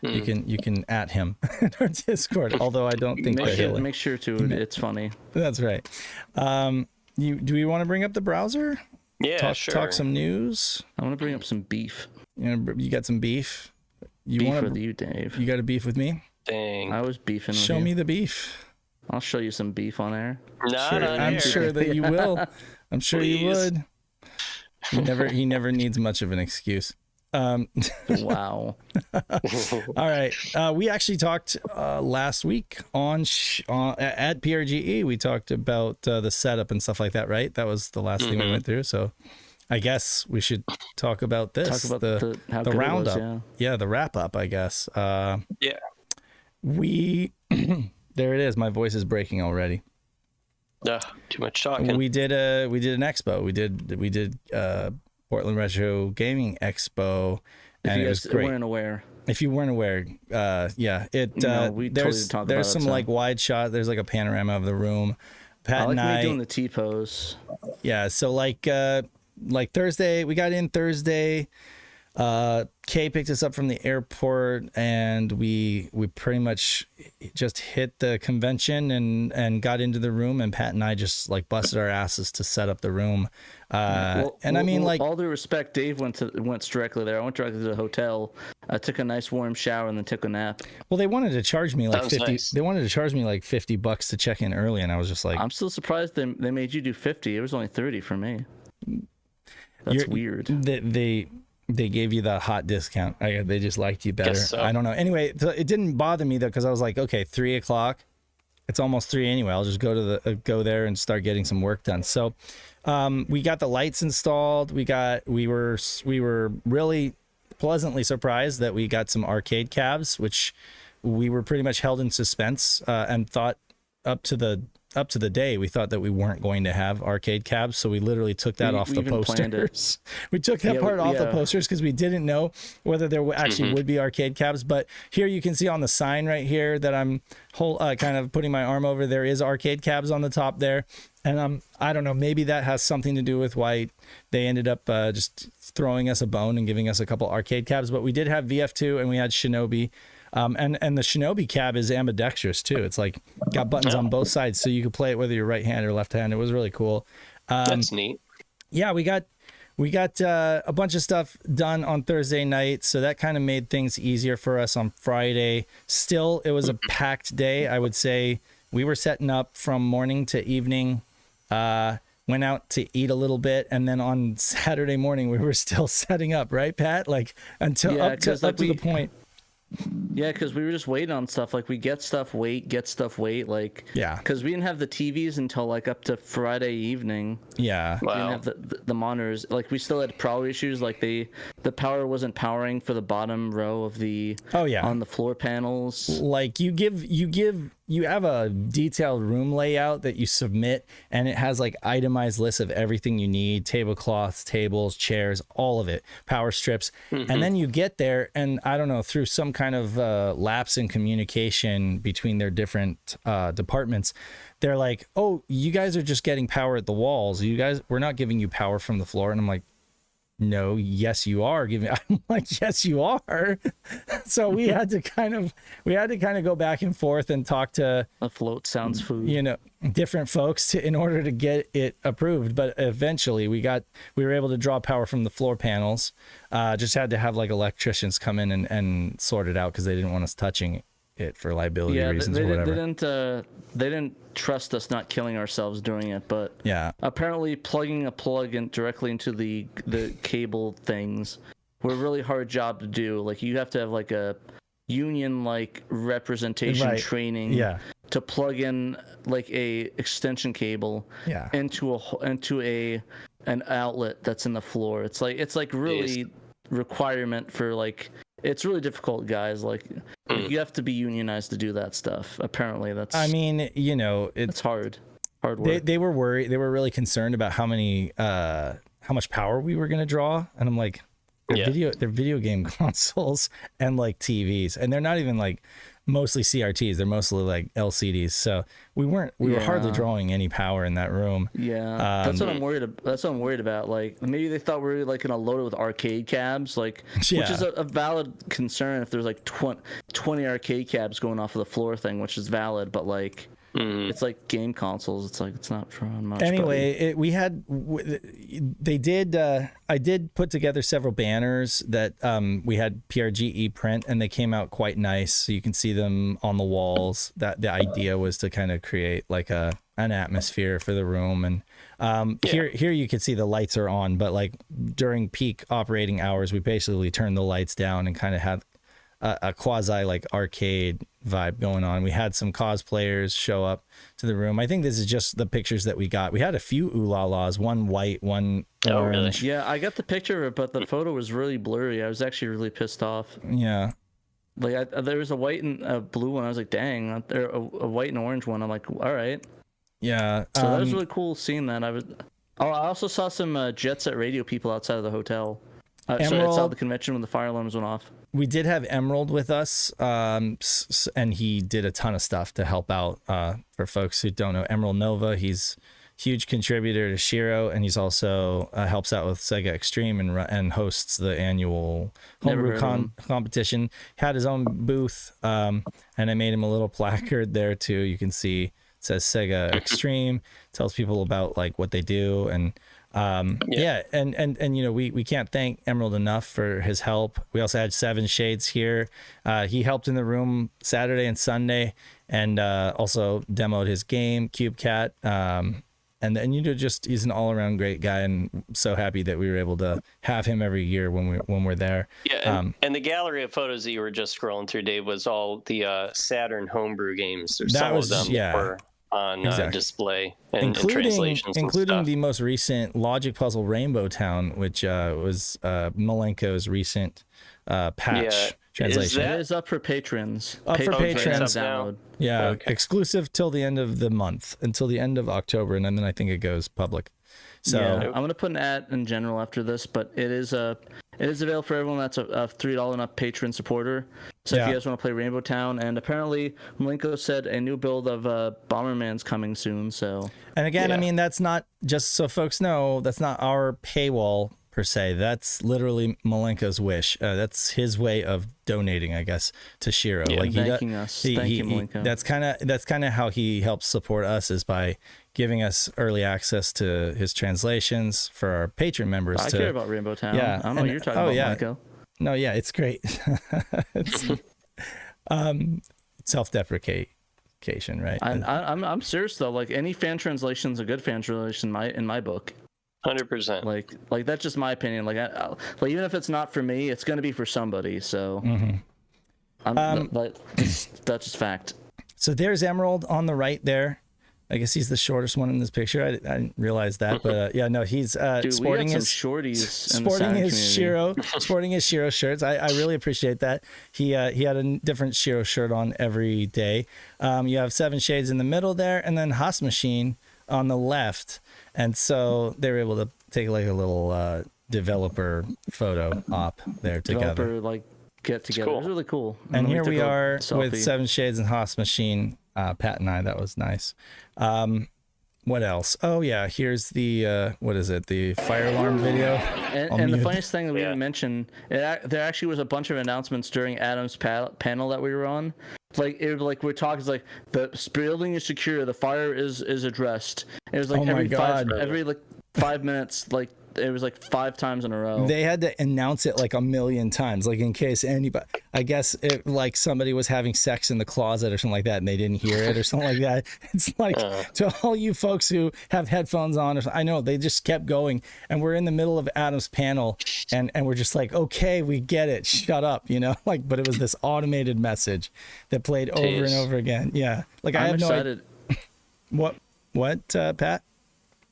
Speaker 2: you can at him in our Discord. Although I don't think
Speaker 4: make sure to. It's funny.
Speaker 2: That's right. Do we want to bring up the browser?
Speaker 3: Yeah, sure.
Speaker 2: Talk some news.
Speaker 4: I want to bring up some beef.
Speaker 2: You got some beef.
Speaker 4: Beef with you, Dave.
Speaker 2: You got a beef with me?
Speaker 3: Dang.
Speaker 4: I was beefing with you.
Speaker 2: Show me the beef.
Speaker 4: I'll show you some beef on air.
Speaker 2: I'm sure that you will. I'm sure you would. He never needs much of an excuse.
Speaker 4: Wow.
Speaker 2: All right. We actually talked last week at PRGE. We talked about the setup and stuff like that, right? That was the last thing we went through. So I guess we should talk about this.
Speaker 4: Talk about the
Speaker 2: roundup.
Speaker 4: Was,
Speaker 2: yeah, the wrap up, I guess.
Speaker 3: Yeah.
Speaker 2: There it is. My voice is breaking already.
Speaker 3: Too much talking.
Speaker 2: We did an expo. We did Portland Retro Gaming Expo, and it was great. If you weren't aware,
Speaker 4: we totally talked
Speaker 2: there's some like wide shot. There's like a panorama of the room. Pat and I
Speaker 4: doing the T-pose.
Speaker 2: Yeah, so like Thursday, we got in Thursday. Kay picked us up from the airport, and we pretty much just hit the convention and got into the room, and Pat and I just like busted our asses to set up the room. I mean, like,
Speaker 4: all due respect, Dave went directly there. I went directly to the hotel. I took a nice warm shower and then took a nap.
Speaker 2: Well, they wanted to charge me like 50.
Speaker 3: Nice.
Speaker 2: They wanted to charge me like $50 to check in early, and I was just like,
Speaker 4: I'm still surprised they made you do 50. It was only 30 for me. That's weird.
Speaker 2: They gave you the hot discount. They just liked you better.
Speaker 3: So.
Speaker 2: I don't know. Anyway, it didn't bother me though, because I was like, okay, 3:00. It's almost 3 anyway. I'll just go there and start getting some work done. So, we got the lights installed. We were really pleasantly surprised that we got some arcade cabs, which we were pretty much held in suspense and thought up to the day we thought that we weren't going to have arcade cabs, so we literally took that off the posters. We took that part off the posters because we didn't know whether there actually would be arcade cabs. But here you can see on the sign right here that I'm kind of putting my arm over. There is arcade cabs on the top there, and I don't know, maybe that has something to do with why they ended up just throwing us a bone and giving us a couple arcade cabs. But we did have VF2 and we had Shinobi. And the Shinobi cab is ambidextrous too. It's like got buttons on both sides, so you could play it whether you're right hand or left hand. It was really cool.
Speaker 3: That's neat.
Speaker 2: Yeah, we got a bunch of stuff done on Thursday night, so that kind of made things easier for us on Friday. Still, it was a packed day. I would say we were setting up from morning to evening went out to eat a little bit, and then on Saturday morning we were still setting up, right, Pat? Like until up to the point.
Speaker 4: Yeah, because we were just waiting on stuff. Like we get stuff, wait. Like because we didn't have the TVs until like up to Friday evening.
Speaker 2: Yeah,
Speaker 4: we didn't have the monitors. Like we still had power issues. Like the power wasn't powering for the bottom row of the on the floor panels.
Speaker 2: Like you have a detailed room layout that you submit, and it has like itemized lists of everything you need: tablecloths, tables, chairs, all of it, power strips. And then you get there, and I don't know, through some kind of lapse in communication between their different departments, they're like, oh, you guys are just getting power at the walls. We're not giving you power from the floor. And I'm like, no, yes, you are giving. I'm like, yes, you are. So we had to kind of go back and forth and talk to
Speaker 4: a float sounds food,
Speaker 2: different folks in order to get it approved. But eventually we were able to draw power from the floor panels. Just had to have like electricians come in and sort it out because they didn't want us touching it for liability reasons or whatever.
Speaker 4: They didn't trust us not killing ourselves doing it, but apparently plugging a plug in directly into the cable things were a really hard job to do. Like you have to have like a union like representation training to plug in like a extension cable into an outlet that's in the floor. It's like really requirement for like. It's really difficult, guys. Like you have to be unionized to do that stuff. Apparently, that's. I
Speaker 2: mean, it's
Speaker 4: hard work.
Speaker 2: They were worried. They were really concerned about how much power we were gonna draw, and I'm like, they're video game consoles and like TVs, and they're not even like mostly CRTs. They're mostly like LCDs. So we were hardly drawing any power in that room.
Speaker 4: Yeah, that's what I'm worried about. Like maybe they thought we were like gonna load it with arcade cabs, like which is a valid concern if there's like 20 arcade cabs going off of the floor thing, which is valid. But like it's like game consoles. It's like it's not drawing much.
Speaker 2: Anyway, I did put together several banners that we had PRGE print, and they came out quite nice. So you can see them on the walls. That the idea was to kind of create like an atmosphere for the room. And here you can see the lights are on, but like during peak operating hours, we basically turned the lights down and kind of had a quasi like arcade vibe going on. We had some cosplayers show up to the room. I think this is just the pictures that we got. We had a few ooh-la-las, one white, one orange.
Speaker 4: Really? Yeah, I got the picture of it, but the photo was really blurry. I was actually really pissed off.
Speaker 2: Yeah.
Speaker 4: Like there was a white and a blue one. I was like, dang, there a white and orange one. I'm like, all right.
Speaker 2: Yeah.
Speaker 4: So that was really cool seeing that. I also saw some Jet Set Radio people outside of the hotel. So I saw the convention when the fire alarms went off.
Speaker 2: We did have Emerald with us, and he did a ton of stuff to help out. For folks who don't know, Emerald Nova, he's a huge contributor to SHIRO, and he's also helps out with Sega Extreme and hosts the annual homebrew competition. Had his own booth, and I made him a little placard there too. You can see it says Sega Extreme, tells people about like what they do, and we can't thank Emerald enough for his help. We also had Seven Shades here. He helped in the room Saturday and Sunday, and also demoed his game Cube Cat. And he's an all-around great guy, and so happy that we were able to have him every year when we're there.
Speaker 3: Yeah, and the gallery of photos that you were just scrolling through, Dave, was all the Saturn homebrew games. Some of them were on display and translations,
Speaker 2: including the most recent Logic Puzzle Rainbow Town, which was Malenko's recent patch translation.
Speaker 4: It is up for patrons.
Speaker 2: For patrons.
Speaker 4: Download.
Speaker 2: Yeah, okay. Exclusive till the end of the month, until the end of October, and then I think it goes public. So
Speaker 4: I'm gonna put an ad in general after this, but it is available for everyone that's a $3 and up patron supporter. So if you guys want to play Rainbow Town, and apparently Malenko said a new build of Bomberman's coming soon. So
Speaker 2: and again, I mean, that's not, just so folks know, that's not our paywall per se. That's literally Malenko's wish. That's his way of donating, I guess, to SHIRO.
Speaker 4: Yeah, like thanking us. Thank you, Malenko.
Speaker 2: That's kind of how he helps support us, is by giving us early access to his translations for our patron members. I
Speaker 4: care about Rainbow Town. Yeah, I don't know what you're talking about, Malenko.
Speaker 2: No, yeah, it's great. It's self-deprecate clarification, right?
Speaker 4: I'm serious though. Like any fan translation is a good fan translation in my book.
Speaker 3: 100%.
Speaker 4: Like that's just my opinion. Like like even if it's not for me, it's gonna be for somebody. So that's just fact.
Speaker 2: So there's Emerald on the right there. I guess he's the shortest one in this picture. I didn't realize that, but yeah, no, he's
Speaker 4: Dude,
Speaker 2: sporting
Speaker 4: we got
Speaker 2: his
Speaker 4: some shorties
Speaker 2: sporting his Shiro shirts. I really appreciate that. He had a different Shiro shirt on every day. You have Seven Shades in the middle there, and then Haas Machine on the left. And so they were able to take like a little developer photo op there together.
Speaker 4: Developer like get together.
Speaker 3: Cool.
Speaker 4: It was really cool.
Speaker 2: And here we are with
Speaker 4: selfie.
Speaker 2: Seven Shades and Haas Machine. Pat and I, that was nice. What else? Oh yeah, here's the what is it? The fire alarm video.
Speaker 4: And the funniest thing that we didn't mention, there actually was a bunch of announcements during Adam's panel that we were on. Like it was like we're talking, it's like the building is secure, the fire is addressed. It was like every 5 minutes, like it was like 5 times in a row.
Speaker 2: They had to announce it like a million times, like in case anybody, I guess it, like somebody was having sex in the closet or something like that and they didn't hear it or something like that. It's like to all you folks who have headphones on, I know they just kept going, and we're in the middle of Adam's panel and we're just like, okay, we get it, shut up, you know, like, but it was this automated message that played over and over again. Yeah. Like I have
Speaker 4: excited.
Speaker 2: no idea. What, Pat?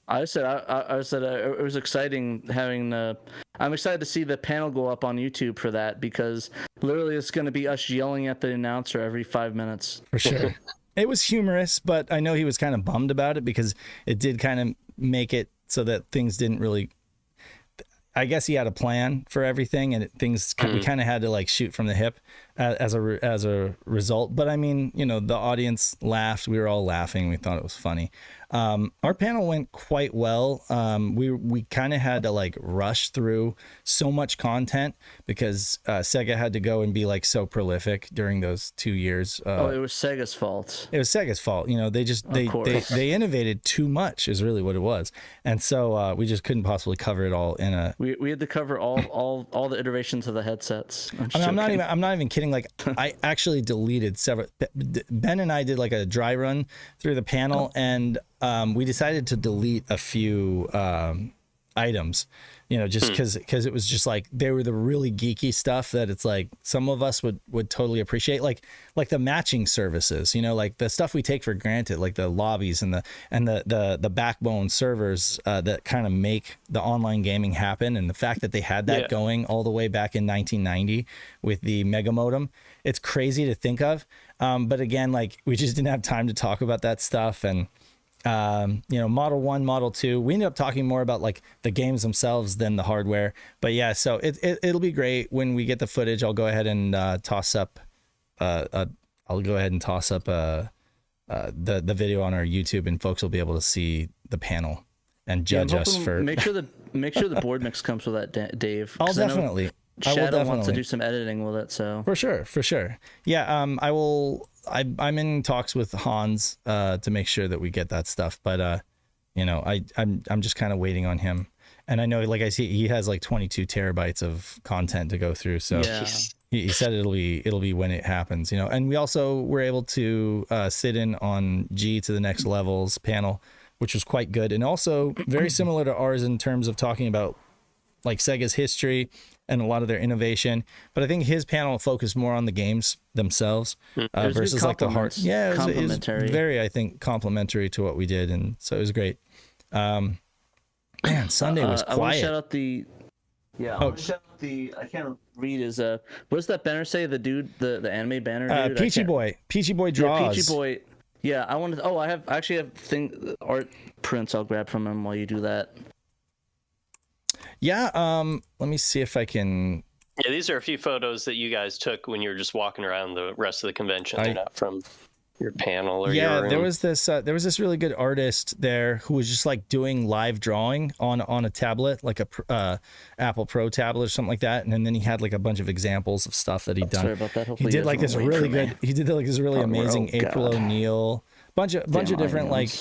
Speaker 4: I said it was exciting having I'm excited to see the panel go up on YouTube for that, because literally it's going to be us yelling at the announcer every 5 minutes.
Speaker 2: For sure. It was humorous, but I know he was kind of bummed about it because it did kind of make it so that things didn't really, I guess he had a plan for everything, and we kind of had to like shoot from the hip as a result. But I mean, you know, the audience laughed. We were all laughing. We thought it was funny. Our panel went quite well. We kind of had to like rush through so much content because Sega had to go and be like so prolific during those 2 years.
Speaker 4: It was Sega's fault.
Speaker 2: It was Sega's fault. You know, they innovated too much is really what it was. And so we just couldn't possibly cover it all in a.
Speaker 4: We had to cover all the iterations of the headsets.
Speaker 2: I'm not even kidding. Like I actually deleted several. Ben and I did like a dry run through the panel, and we decided to delete a few items, you know, just because it was just like they were the really geeky stuff that it's like some of us would totally appreciate, like the matching services, you know, like the stuff we take for granted, like the lobbies and the backbone servers that kind of make the online gaming happen, and the fact that they had that going all the way back in 1990 with the mega modem. It's crazy to think of, but again, like we just didn't have time to talk about that stuff. And you know, Model 1, Model 2, we ended up talking more about like the games themselves than the hardware. But yeah, so it'll be great when we get the footage. I'll go ahead and toss up the video on our YouTube, and folks will be able to see the panel and judge us for.
Speaker 4: Make sure the board mix comes with that, Dave.
Speaker 2: I'll definitely.
Speaker 4: Shadow wants to do some editing with it, so
Speaker 2: for sure. Yeah, I will. I'm in talks with Hans to make sure that we get that stuff, but you know, I'm just kind of waiting on him. And I know, like I see, he has like 22 terabytes of content to go through, so he said it'll be when it happens, you know. And we also were able to sit in on G to the Next Levels panel, which was quite good, and also very similar to ours in terms of talking about like Sega's history and a lot of their innovation. But I think his panel focused more on the games themselves versus like the hard. Yeah, it was very, I think, complimentary to what we did, and so it was great. Man, Sunday was quiet.
Speaker 4: I want to shout out the. Yeah, I want to shout out the. I can't read his. What does that banner say? The dude, the anime banner dude.
Speaker 2: Peachy Boy draws.
Speaker 4: Yeah, Peachy Boy. Yeah, I wanted. Oh, I actually have art prints. I'll grab from him while you do that.
Speaker 2: Yeah, let me see if I can.
Speaker 3: Yeah, these are a few photos that you guys took when you were just walking around the rest of the convention. They're not from your panel or your room.
Speaker 2: There was this really good artist there who was just like doing live drawing on a tablet, like a Apple Pro tablet or something like that, and then he had like a bunch of examples of stuff that he'd done.
Speaker 4: Sorry about that.
Speaker 2: He did like this really good. He did like this really amazing April O'Neil, bunch of different like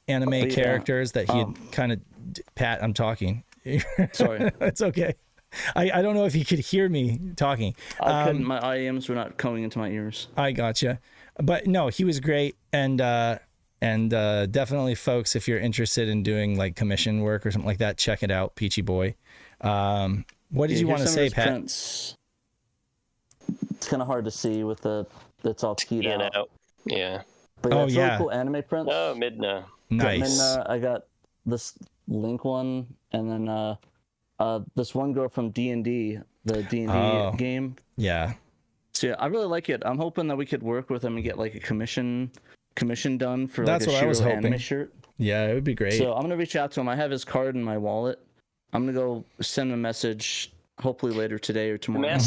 Speaker 2: anime characters that he had kind of. Pat, I'm talking.
Speaker 4: Sorry.
Speaker 2: It's okay. I don't know if you could hear me talking.
Speaker 4: I couldn't. My IMs were not coming into my ears.
Speaker 2: I gotcha. But no, he was great. and definitely, folks, if you're interested in doing like commission work or something like that, check it out, Peachy Boy. What did you want to say, Pat?
Speaker 4: Prints. It's kind of hard to see with it's all keyed out.
Speaker 3: Yeah.
Speaker 4: But yeah, it's really cool anime prints.
Speaker 3: Oh, Midna.
Speaker 2: Nice.
Speaker 4: Midna, I got this Link one, and then this one girl from D&D, the D&D game.
Speaker 2: Yeah.
Speaker 4: So yeah, I really like it. I'm hoping that we could work with them and get like a commission done for
Speaker 2: That's
Speaker 4: like a
Speaker 2: what I was
Speaker 4: SHIRO
Speaker 2: hoping.
Speaker 4: anime shirt.
Speaker 2: Yeah, it would be great.
Speaker 4: So I'm gonna reach out to him. I have his card in my wallet. I'm gonna go send him a message, hopefully later today or tomorrow.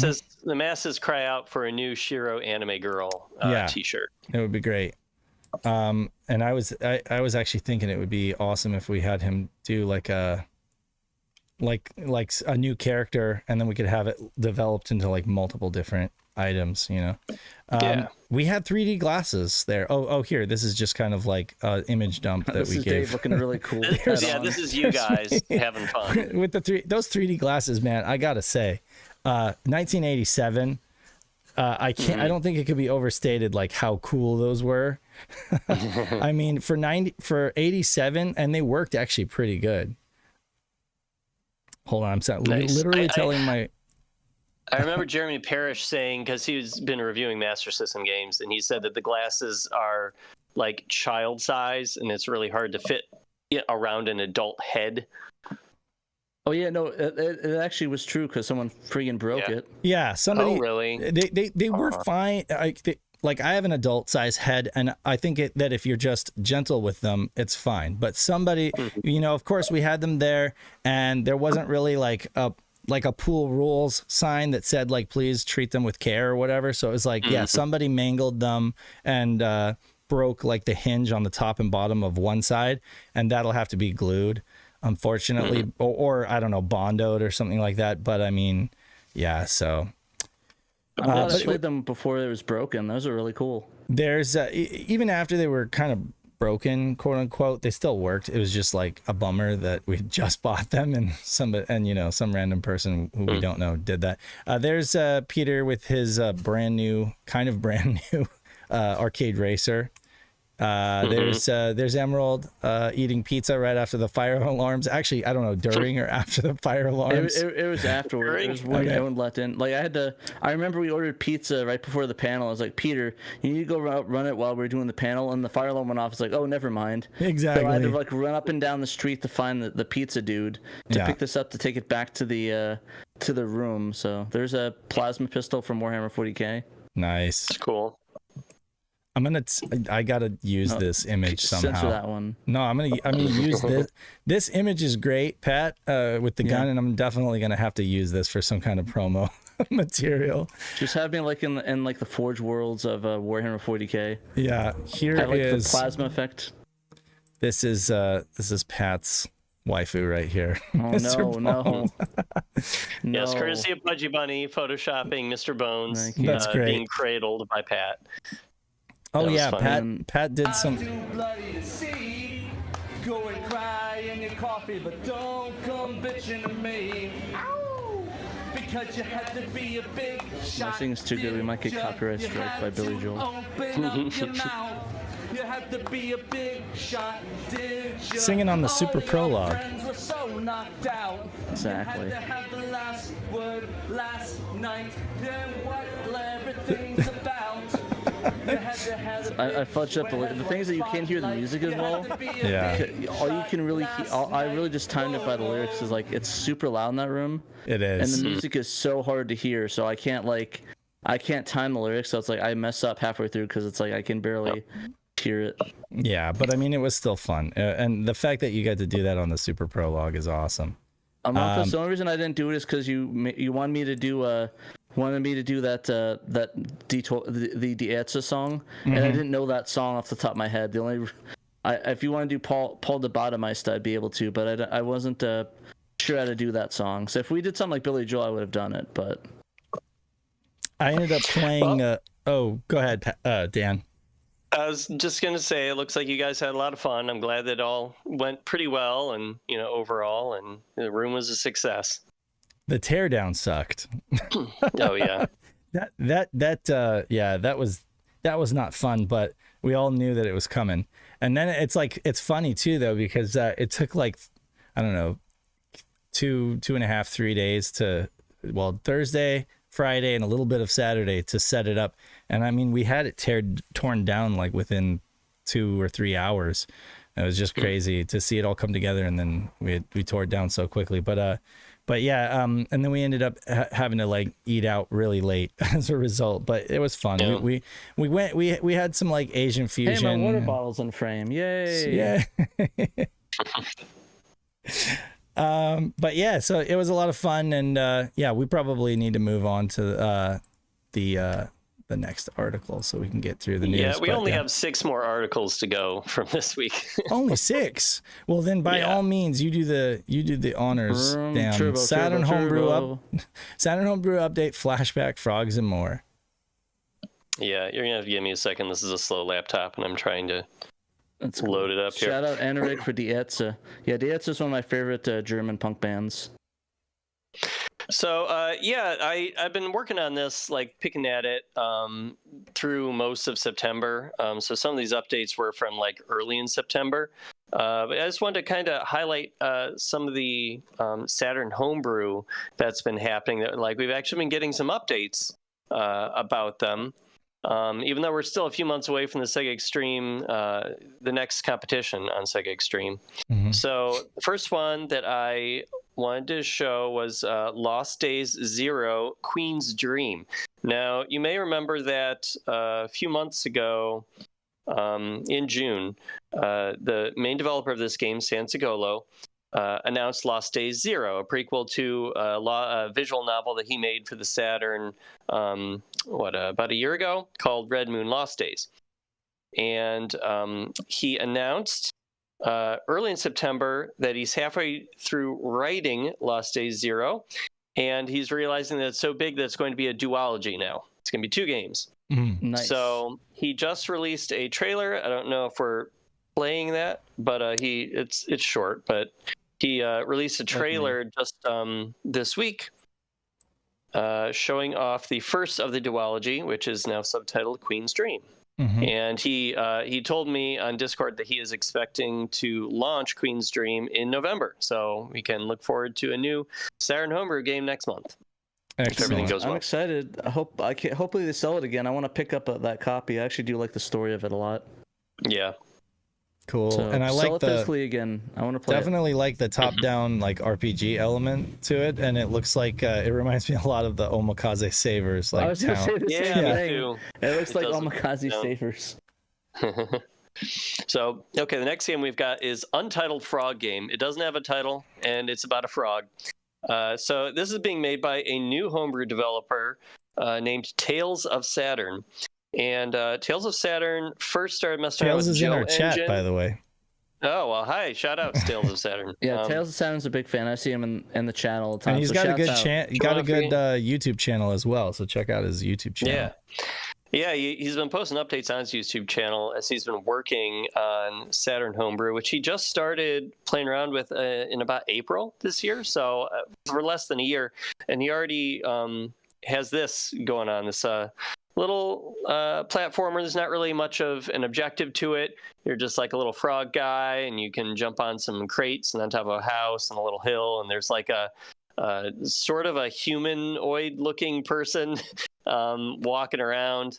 Speaker 3: The masses cry out for a new SHIRO anime girl T-shirt.
Speaker 2: It would be great. And I was actually thinking it would be awesome if we had him do like a new character, and then we could have it developed into like multiple different items, you know. We had 3D glasses there. Oh, here, this is just kind of like an image dump that we gave.
Speaker 4: Dave looking really cool.
Speaker 3: This is you guys having fun
Speaker 2: with those 3D glasses, man. I gotta say, 1987. I don't think it could be overstated like how cool those were. I mean, for 87, and they worked actually pretty good. Hold on, I'm literally telling my.
Speaker 3: I remember Jeremy Parrish saying, because he's been reviewing Master System games, and he said that the glasses are like child size, and it's really hard to fit around an adult head. Oh
Speaker 4: yeah, no, it actually was true because someone freaking broke it.
Speaker 2: Yeah, somebody.
Speaker 3: Oh really?
Speaker 2: They were fine. Like I have an adult size head, and I think that if you're just gentle with them, it's fine. But somebody, of course, we had them there, and there wasn't really like a pool rules sign that said like please treat them with care or whatever. So it was like somebody mangled them and broke like the hinge on the top and bottom of one side, and that'll have to be glued, unfortunately, or I don't know, bondoed or something like that. But I mean, yeah, so
Speaker 4: I played them before it was broken. Those are really cool.
Speaker 2: There's even after they were kind of broken, quote unquote, they still worked. It was just like a bummer that we just bought them, and some random person who we don't know did that. There's Peter with his brand new arcade racer. There's Emerald eating pizza right after the fire alarms. Actually, I don't know, during or after the fire alarms.
Speaker 4: It was afterwards. It was when no one let in. Like I remember we ordered pizza right before the panel. I was like, Peter, you need to go run it while we were doing the panel. And the fire alarm went off. It's like, oh, never mind.
Speaker 2: Exactly.
Speaker 4: So I had to like run up and down the street to find the pizza dude to pick this up to take it back to the room. So there's a plasma pistol from Warhammer 40K.
Speaker 2: Nice.
Speaker 3: It's cool.
Speaker 2: I gotta use this image somehow.
Speaker 4: Censor that one.
Speaker 2: No, I'm gonna use this. This image is great, Pat, with the gun, and I'm definitely gonna have to use this for some kind of promo material.
Speaker 4: Just have me like in like the Forge worlds of Warhammer 40K.
Speaker 2: Yeah, here
Speaker 4: have, like,
Speaker 2: is
Speaker 4: the plasma effect.
Speaker 2: This is Pat's waifu right here.
Speaker 4: Oh no.
Speaker 3: Yes, courtesy of Pudgy Bunny photoshopping Mr. Bones.
Speaker 2: That's great.
Speaker 3: Being cradled by Pat.
Speaker 2: Oh yeah, Pat did some.
Speaker 1: I'm too bloody to see. Go and cry in your coffee, but don't come bitching to me. Ow! Because you had to be a big shot.
Speaker 4: My singing's too good. We might get copyright strike by Billy Joel.
Speaker 1: Open up your mouth. You had to be a big shot. Did you?
Speaker 2: Singing on the
Speaker 1: All
Speaker 2: super
Speaker 1: your
Speaker 2: prologue.
Speaker 1: friends were so knocked out.
Speaker 4: Exactly.
Speaker 1: You had to have the last word last night. Then what everything's about.
Speaker 4: I fudged up the things that you can't hear the music as well.
Speaker 2: Yeah.
Speaker 4: All you can really I really just timed it by the lyrics. Is like it's super loud in that room.
Speaker 2: It is.
Speaker 4: And the music is so hard to hear, so I can't time the lyrics. So it's like I mess up halfway through because it's like I can barely hear it.
Speaker 2: Yeah, but I mean, it was still fun, and the fact that you got to do that on the super prologue is awesome.
Speaker 4: The only reason I didn't do it is because you wanted me to do that the Dietza song, and I didn't know that song off the top of my head. If you want to do Paul de Bademeister, I'd be able to, but I wasn't sure how to do that song. So if we did something like Billy Joel, I would have done it. But
Speaker 2: I ended up playing. Go ahead, Dan.
Speaker 3: I was just going to say, it looks like you guys had a lot of fun. I'm glad that it all went pretty well and, overall, and the room was a success.
Speaker 2: The teardown sucked.
Speaker 3: Oh, yeah.
Speaker 2: that was not fun, but we all knew that it was coming. And then it's funny too though, because it took like, I don't know, 2.5, 3 days Thursday, Friday, and a little bit of Saturday to set it up. And I mean, we had it torn down like within 2 or 3 hours. It was just crazy to see it all come together, and then we tore it down so quickly. But yeah, and then we ended up having to like eat out really late as a result. But it was fun. Yeah. We had some like Asian fusion.
Speaker 4: Hey, my water bottle's in frame. Yay!
Speaker 2: Yeah. But yeah, so it was a lot of fun, and yeah, we probably need to move on to the next article so we can get through the news.
Speaker 3: Yeah, we only have 6 more articles to go from this week.
Speaker 2: Only 6? Well, then by all means, you do the honors. Down. Saturn Homebrew update, flashback, frogs, and more.
Speaker 3: Yeah, you're gonna have to give me a second. This is a slow laptop, and I'm trying to load it up here.
Speaker 4: Shout out Enric for Die Ärzte. Yeah, Die Ärzte is one of my favorite German punk bands.
Speaker 3: So yeah, I've been working on this, like picking at it through most of September. So some of these updates were from like early in September. But I just wanted to kind of highlight some of the Saturn homebrew that's been happening. That, like, we've actually been getting some updates about them. Even though we're still a few months away from the Sega Extreme, the next competition on Sega Extreme. Mm-hmm. So the first one that I wanted to show was Lost Days 0, Queen's Dream. Now, you may remember that a few months ago, in June, the main developer of this game, Sansegolo, announced Lost Days 0, a prequel to a visual novel that he made for the Saturn about a year ago, called Red Moon Lost Days. And he announced early in September that he's halfway through writing Lost Days 0, and he's realizing that it's so big that it's going to be a duology now. It's going to be 2 games.
Speaker 4: Nice.
Speaker 3: So he just released a trailer. I don't know if we're playing that, but it's short, but he released a trailer just this week showing off the first of the duology, which is now subtitled Queen's Dream. Mm-hmm. And he told me on Discord that he is expecting to launch Queen's Dream in November, so we can look forward to a new Saturn homebrew game next month.
Speaker 2: Excellent.
Speaker 3: If everything goes well.
Speaker 4: I'm excited. Hopefully they sell it again. I want to pick up that copy. I actually do like the story of it a lot.
Speaker 3: Yeah.
Speaker 2: Cool.
Speaker 4: So,
Speaker 2: and I
Speaker 4: sell
Speaker 2: like
Speaker 4: it physically again. I want to play
Speaker 2: definitely like the top-down like RPG element to it, and it looks like it reminds me a lot the Omakase Savers. Like,
Speaker 4: I was going to say the same thing.
Speaker 3: Too.
Speaker 4: It looks like Omakase Savers.
Speaker 3: So, okay, the next game we've got is Untitled Frog Game. It doesn't have a title, and it's about a frog. So this is being made by a new homebrew developer named Tales of Saturn. And Tales of Saturn first started messing around with
Speaker 2: Tales is in our chat, by the way.
Speaker 3: Oh, well, hi. Shout out to Tales of Saturn.
Speaker 4: Yeah, Tales of Saturn's a big fan. I see him in the channel all the time.
Speaker 2: And he's got a good YouTube channel as well, so check out his YouTube channel.
Speaker 3: Yeah, he's been posting updates on his YouTube channel as he's been working on Saturn Homebrew, which he just started playing around with in about April this year, so for less than a year. And he already has this going on, this little platformer. There's not really much of an objective to it. You're just like a little frog guy, and you can jump on some crates and on top of a house and a little hill, and there's like a sort of a humanoid looking person walking around.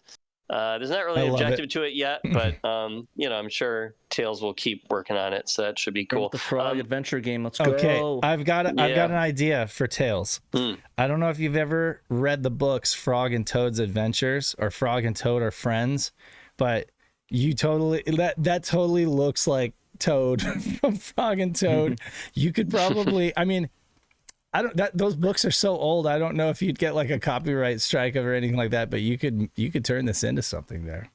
Speaker 3: There's not really an objective to it yet, but I'm sure Tails will keep working on it, so that should be cool.
Speaker 4: The frog adventure game. Let's go.
Speaker 2: Okay, I've got an idea for Tails. I don't know if you've ever read the books Frog and Toad's Adventures or Frog and Toad Are Friends, but you that totally looks like Toad from Frog and Toad. You could probably, those books are so old. I don't know if you'd get like a copyright strike or anything like that, but you could turn this into something there.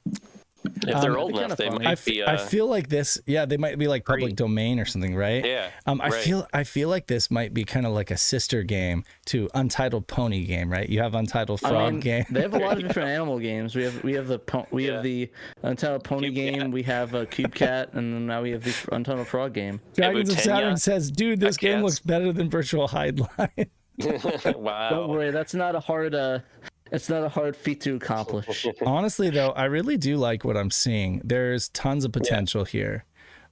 Speaker 3: If they're old enough, they might be.
Speaker 2: I feel like this. Yeah, they might be like public domain or something, right?
Speaker 3: Yeah.
Speaker 2: I feel like this might be kind of like a sister game to Untitled Pony Game, right? You have Untitled Frog Game.
Speaker 4: They have a lot of different animal games. We have the Untitled Pony Game. We have a Cube Cat, and then now we have the Untitled Frog Game.
Speaker 2: Dragons of Saturn says, "Dude, this game looks better than Virtual Hideline."
Speaker 3: Wow.
Speaker 4: Don't worry, that's not a hard It's not a hard feat to accomplish.
Speaker 2: Honestly, though, I really do like what I'm seeing. There's tons of potential here.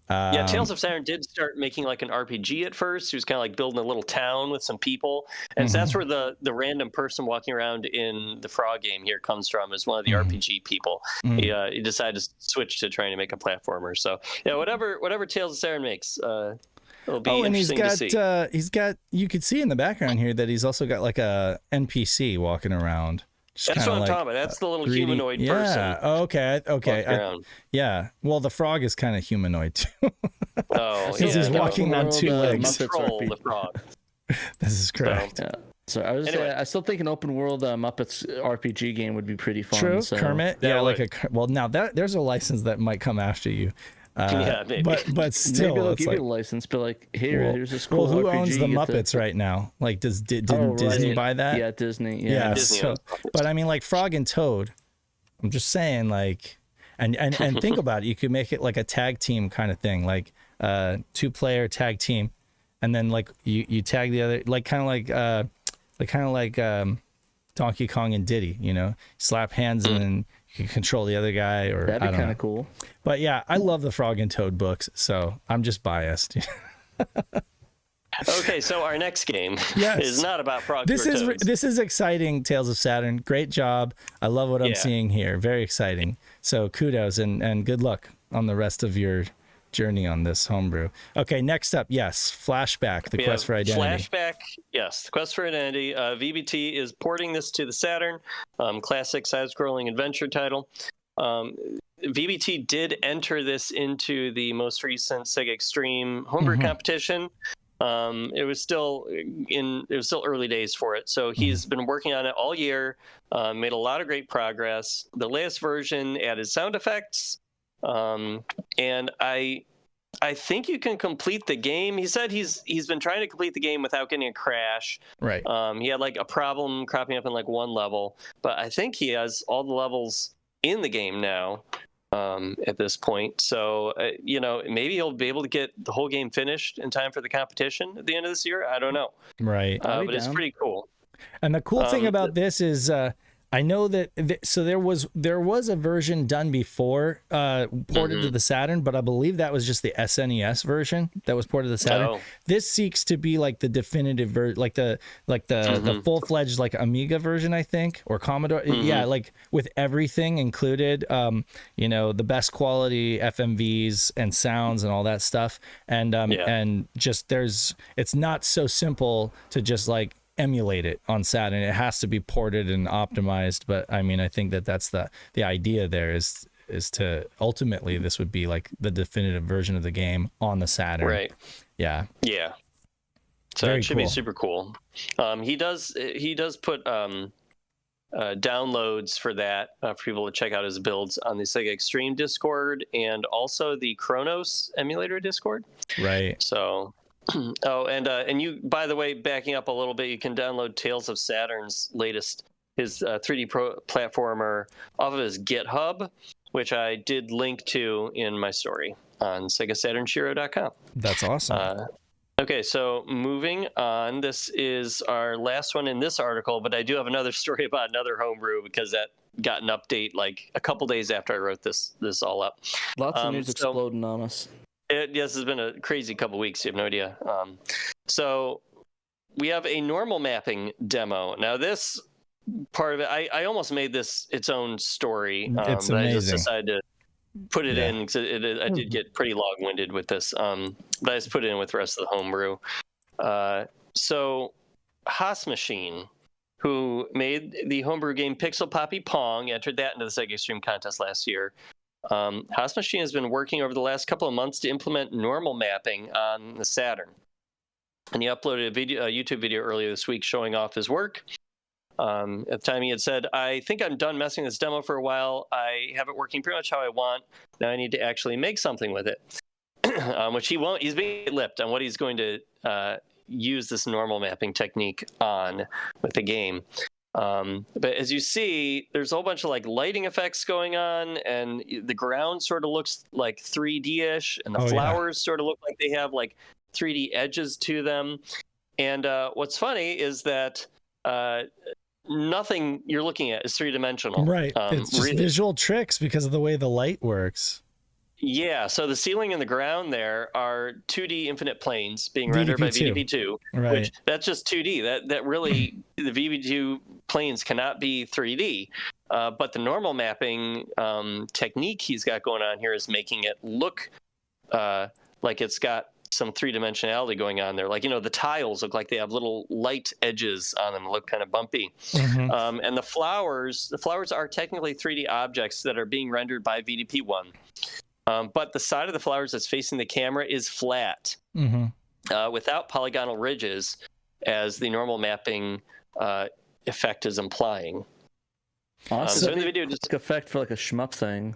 Speaker 3: Yeah, Tales of Saturn did start making like an RPG at first. He was kind of like building a little town with some people, and so that's where the random person walking around in the Frog game here comes from. Is one of the RPG people. He decided to switch to trying to make a platformer. So yeah, whatever Tales of Saturn makes, it'll be interesting to see.
Speaker 2: He's got. You could see in the background here that he's also got like a NPC walking around.
Speaker 3: That's what I'm talking about. That's the little 3D, humanoid person.
Speaker 2: Yeah. Oh, okay. Yeah. Well, the frog is kind of humanoid too.
Speaker 3: Oh,
Speaker 2: yeah. He's walking on two legs.
Speaker 3: Control the frog.
Speaker 2: This is correct.
Speaker 4: So I still think an open world Muppets RPG game would be pretty fun.
Speaker 2: True.
Speaker 4: So.
Speaker 2: Kermit. Yeah. Now there's a license that might come after you.
Speaker 3: Yeah, maybe.
Speaker 2: But still,
Speaker 4: maybe they'll give you a license, but like, here's this cool
Speaker 2: who
Speaker 4: RPG.
Speaker 2: owns the Muppets right now? Like, didn't Disney buy that?
Speaker 4: Yeah, Disney.
Speaker 2: Yeah.
Speaker 3: Disney
Speaker 2: but I mean, like Frog and Toad. I'm just saying, like, and think about it. You could make it like a tag team kind of thing, like 2-player tag team, and then like you tag the other, like kind of like Donkey Kong and Diddy. You know, slap hands and then you can control the other guy. Or
Speaker 4: that'd be kind of cool.
Speaker 2: But yeah, I love the Frog and Toad books, so I'm just biased.
Speaker 3: Okay, so our next game is not about frogs or toads.
Speaker 2: This is exciting, Tales of Saturn. Great job. I love what I'm seeing here. Very exciting. So kudos and good luck on the rest of your journey on this homebrew. Okay, next up, Flashback, the Quest for Identity.
Speaker 3: Flashback, yes, the Quest for Identity. VBT is porting this to the Saturn, classic side-scrolling adventure title. VBT did enter this into the most recent Sega Extreme homebrew competition. It was still early days for it, so he's been working on it all year. Made a lot of great progress. The latest version added sound effects, and I think you can complete the game. He said he's been trying to complete the game without getting a crash.
Speaker 2: Right.
Speaker 3: He had like a problem cropping up in like one level, but I think he has all the levels in the game now at this point. So, maybe he'll be able to get the whole game finished in time for the competition at the end of this year. I don't know.
Speaker 2: Right.
Speaker 3: But it's pretty cool.
Speaker 2: And the cool thing about this is I know that so there was a version done before ported to the Saturn, but I believe that was just the SNES version that was ported to the Saturn.
Speaker 3: Oh.
Speaker 2: This seeks to be like the definitive version, like the full-fledged like Amiga version, I think, or Commodore. Yeah, like with everything included. The best quality FMVs and sounds and all that stuff. And just it's not so simple to just like emulate it on Saturn. It has to be ported and optimized, but I mean, I think that's the idea there is to ultimately this would be like the definitive version of the game on the Saturn.
Speaker 3: Right.
Speaker 2: Yeah.
Speaker 3: So
Speaker 2: Very
Speaker 3: it should
Speaker 2: cool.
Speaker 3: be super cool. He does put downloads for that for people to check out his builds on the Sega Extreme Discord and also the Kronos emulator Discord.
Speaker 2: Right.
Speaker 3: So and you, by the way, backing up a little bit, you can download Tales of Saturn's latest, his 3D platformer off of his GitHub, which I did link to in my story on SegaSaturnShiro.com.
Speaker 2: That's awesome.
Speaker 3: Okay, so moving on, this is our last one in this article, but I do have another story about another homebrew because that got an update like a couple days after I wrote this all up.
Speaker 4: Lots of news exploding on us.
Speaker 3: Yes, it's been a crazy couple weeks. You have no idea. So we have a normal mapping demo. Now, this part of it, I almost made this its own story.
Speaker 2: It's
Speaker 3: but
Speaker 2: amazing.
Speaker 3: I just decided to put it in because I did get pretty long-winded with this. But I just put it in with the rest of the homebrew. So Haas Machine, who made the homebrew game Pixel Poppy Pong, entered that into the Sega Extreme contest last year. Haas Machine has been working over the last couple of months to implement normal mapping on the Saturn. And he uploaded a YouTube video earlier this week showing off his work. At the time he had said, I think I'm done messing this demo for a while. I have it working pretty much how I want. Now I need to actually make something with it. Which he won't. He's being lipped on what he's going to use this normal mapping technique on with the game. But as you see, there's a whole bunch of like lighting effects going on, and the ground sort of looks like 3D-ish, and the flowers sort of look like they have like 3D edges to them. And what's funny is that nothing you're looking at is three-dimensional.
Speaker 2: Right. It's just visual tricks because of the way the light works.
Speaker 3: Yeah, so the ceiling and the ground there are 2D infinite planes being rendered by VDP2,
Speaker 2: right.
Speaker 3: which that's just 2D. That really, the VDP2 planes cannot be 3D. But the normal mapping technique he's got going on here is making it look like it's got some three-dimensionality going on there. Like, the tiles look like they have little light edges on them, look kind of bumpy. And the flowers are technically 3D objects that are being rendered by VDP1. But the side of the flowers that's facing the camera is flat, without polygonal ridges, as the normal mapping effect is implying.
Speaker 4: Awesome.
Speaker 3: So in the video, just
Speaker 4: effect for like a shmup thing.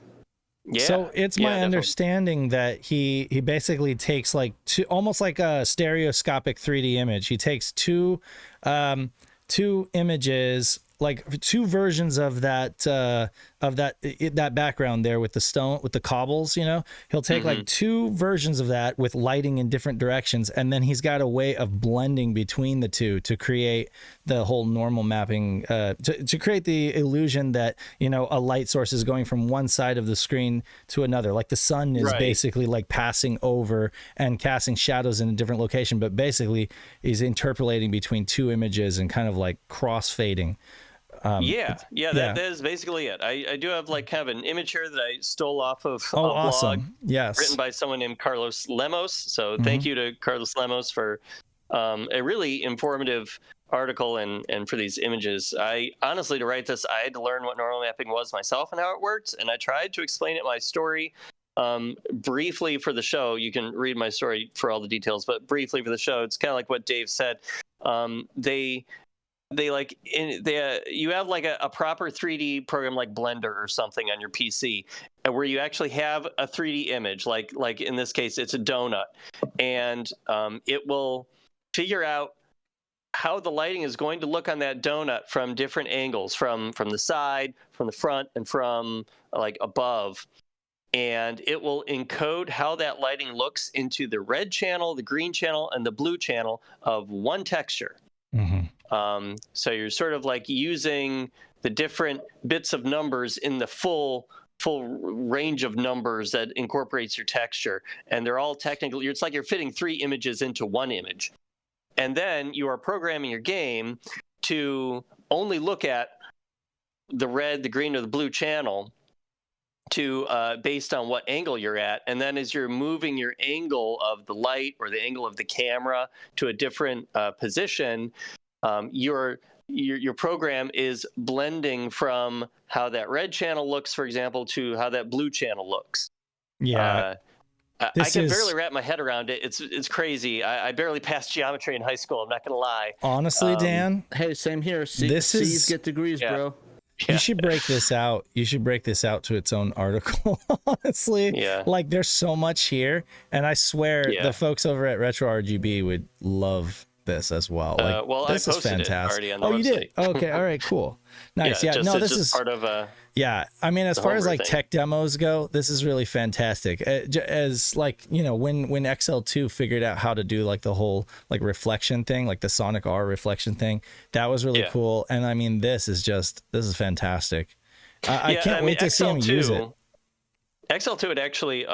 Speaker 3: Yeah.
Speaker 2: So it's my understanding that he basically takes like almost like a stereoscopic 3D image. He takes two images, like two versions of that background there with the stone, with the cobbles, he'll take like two versions of that with lighting in different directions. And then he's got a way of blending between the two to create the whole normal mapping, to create the illusion that, a light source is going from one side of the screen to another. Like the sun is basically like passing over and casting shadows in a different location, but basically he's interpolating between two images and kind of like cross-fading. That is basically it. I do have like kind of an image here that I stole off of a blog written by someone named Carlos Lemos. So thank you to Carlos Lemos for a really informative article and for these images. I honestly, to write this, I had to learn what normal mapping was myself and how it worked, and I tried to explain it in my story briefly for the show. You can read my story for all the details, but briefly for the show, it's kind of like what Dave said. You have like a proper 3D program like Blender or something on your PC, where you actually have a 3D image, like in this case it's a donut, and it will figure out how the lighting is going to look on that donut from different angles, from the side, from the front, and from like above. And it will encode how that lighting looks into the red channel, the green channel, and the blue channel of one texture. So you're sort of like using the different bits of numbers in the full range of numbers that incorporates your texture, and they're all technically, it's like you're fitting three images into one image, and then you are programming your game to only look at the red, the green, or the blue channel to based on what angle you're at. And then as you're moving your angle of the light or the angle of the camera to a different position, your program is blending from how that red channel looks, for example, to how that blue channel looks. I can barely wrap my head around it. It's crazy. I barely passed geometry in high school. I'm not gonna lie. Honestly, Dan.
Speaker 4: Hey, same here. C's get degrees, bro.
Speaker 2: You should break this out. You should break this out to its own article. Honestly, like there's so much here, and I swear the folks over at Retro RGB would love this as well. Like,
Speaker 3: well,
Speaker 2: this
Speaker 3: I
Speaker 2: is
Speaker 3: posted
Speaker 2: fantastic.
Speaker 3: it already on the website.
Speaker 2: You did? Oh, okay, all right, cool, nice. This is
Speaker 3: part of
Speaker 2: I mean, as far as like tech demos go, this is really fantastic. As like, when XL2 figured out how to do like the whole like reflection thing, like the Sonic R reflection thing, that was really cool. And I mean, this is fantastic. I can't wait to see him use it.
Speaker 3: XL2 had actually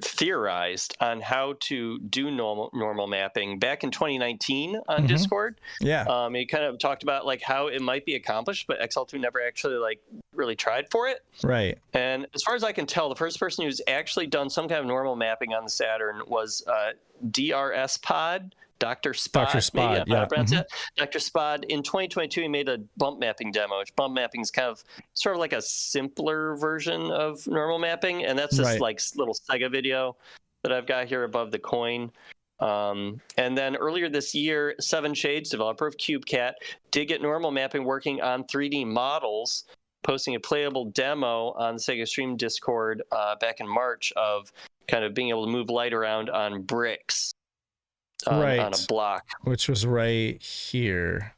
Speaker 3: theorized on how to do normal mapping back in 2019 on Discord. He kind of talked about like how it might be accomplished, but XL2 never actually like really tried for it.
Speaker 2: Right.
Speaker 3: And as far as I can tell, the first person who's actually done some kind of normal mapping on the Saturn was DRS Pod. Dr. Spod, Dr. Spod, in 2022, he made a bump mapping demo, which bump mapping is kind of sort of like a simpler version of normal mapping. And that's this like little Sega video that I've got here above the coin. And then earlier this year, Seven Shades, developer of CubeCat, did get normal mapping working on 3D models, posting a playable demo on the Sega Stream Discord back in March of kind of being able to move light around on bricks. On a block,
Speaker 2: which was right here.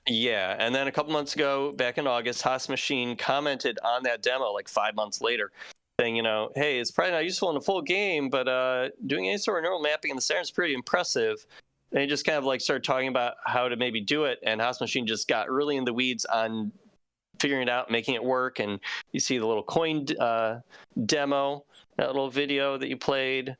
Speaker 3: Yeah, and then a couple months ago, back in August, Haas Machine commented on that demo like 5 months later, saying, hey, it's probably not useful in a full game, but doing any sort of neural mapping in the Saturn is pretty impressive. and he just kind of like started talking about how to maybe do it, and House Machine just got really in the weeds on figuring it out, making it work. And you see the little coin demo, that little video that you played,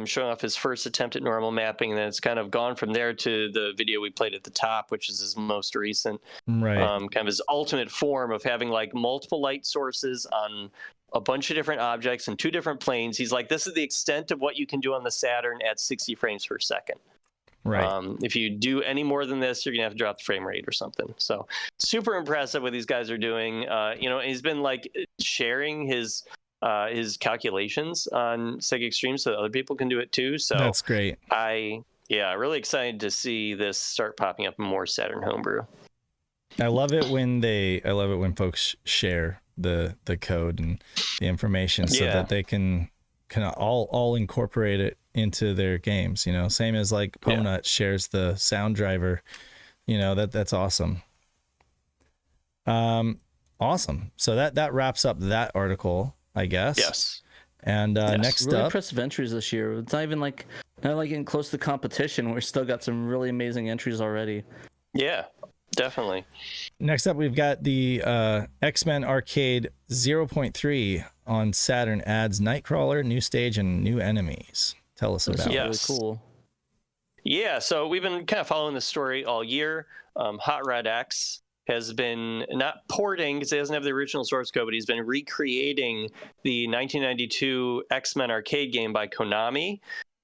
Speaker 3: showing off his first attempt at normal mapping, and then it's kind of gone from there to the video we played at the top, which is his most recent,
Speaker 2: Right.
Speaker 3: kind of his ultimate form of having like multiple light sources on a bunch of different objects in 2 different planes. He's like, this is the extent of what you can do on the Saturn at 60 frames per second.
Speaker 2: Right.
Speaker 3: If you do any more than this, you're gonna have to drop the frame rate or something. So super impressive what these guys are doing. He's been like sharing his calculations on Sega Extreme so that other people can do it too. So
Speaker 2: That's great.
Speaker 3: Really excited to see this start popping up in more Saturn homebrew.
Speaker 2: I love it when folks share the code and the information so that they can all incorporate it into their games, same as like Ponut shares the sound driver, that's awesome. Awesome. So that wraps up that article, I guess.
Speaker 3: Yes.
Speaker 2: And next
Speaker 4: really
Speaker 2: up,
Speaker 4: impressive entries this year. It's not like getting close to competition. We still got some really amazing entries already.
Speaker 3: Yeah, definitely.
Speaker 2: next up we've got the X-Men Arcade 0.3 on Saturn adds Nightcrawler, new stage, and new enemies. Tell us about it.
Speaker 3: Yes.
Speaker 4: Really cool.
Speaker 3: Yeah, so we've been kind of following this story all year. Hot Rod X has been not porting because he doesn't have the original source code, but he's been recreating the 1992 X-Men arcade game by Konami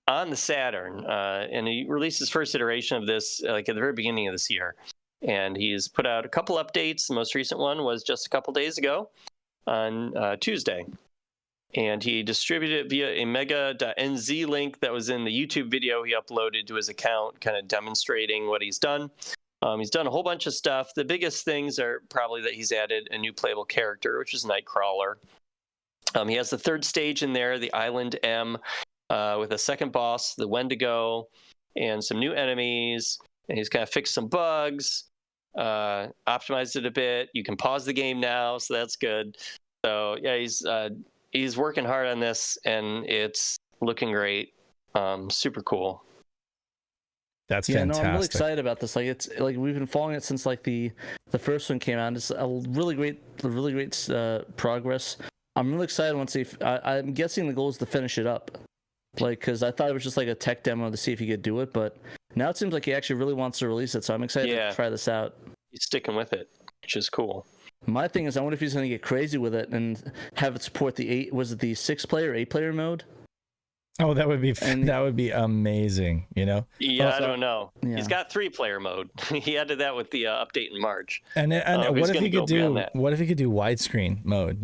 Speaker 3: on the Saturn. And he released his first iteration of this like at the very beginning of this year. And he's put out a couple updates. The most recent one was just a couple days ago on Tuesday. And he distributed it via a mega.nz link that was in the YouTube video he uploaded to his account, kind of demonstrating what he's done. He's done a whole bunch of stuff. The biggest things are probably that he's added a new playable character, which is Nightcrawler. He has the third stage in there, the Island M, with a second boss, the Wendigo, and some new enemies. And he's kind of fixed some bugs, optimized it a bit. You can pause the game now, so that's good. So yeah, he's working hard on this, and it's looking great. Super cool.
Speaker 2: That's
Speaker 4: yeah,
Speaker 2: fantastic.
Speaker 4: no, I'm really excited about this. Like, it's like we've been following it since like the first one came out. It's a really great progress. I'm really excited once I'm guessing the goal is to finish it up, like because I thought it was just like a tech demo to see if he could do it, but now it seems like he actually really wants to release it. So I'm excited to try this out.
Speaker 3: He's sticking with it, which is cool.
Speaker 4: My thing is, I wonder if he's going to get crazy with it and have it support the 6-player, 8-player mode.
Speaker 2: Oh, that would be amazing,
Speaker 3: Yeah, I don't know.
Speaker 4: Yeah.
Speaker 3: He's got 3-player mode. He added that with the update in March.
Speaker 2: And what if he could do widescreen mode?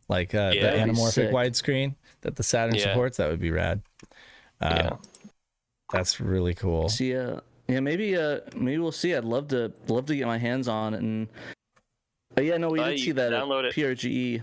Speaker 2: Like the anamorphic widescreen that the Saturn supports. That would be rad. That's really cool.
Speaker 4: See, maybe we'll see. I'd love to get my hands on it. And we did see that at PRGE.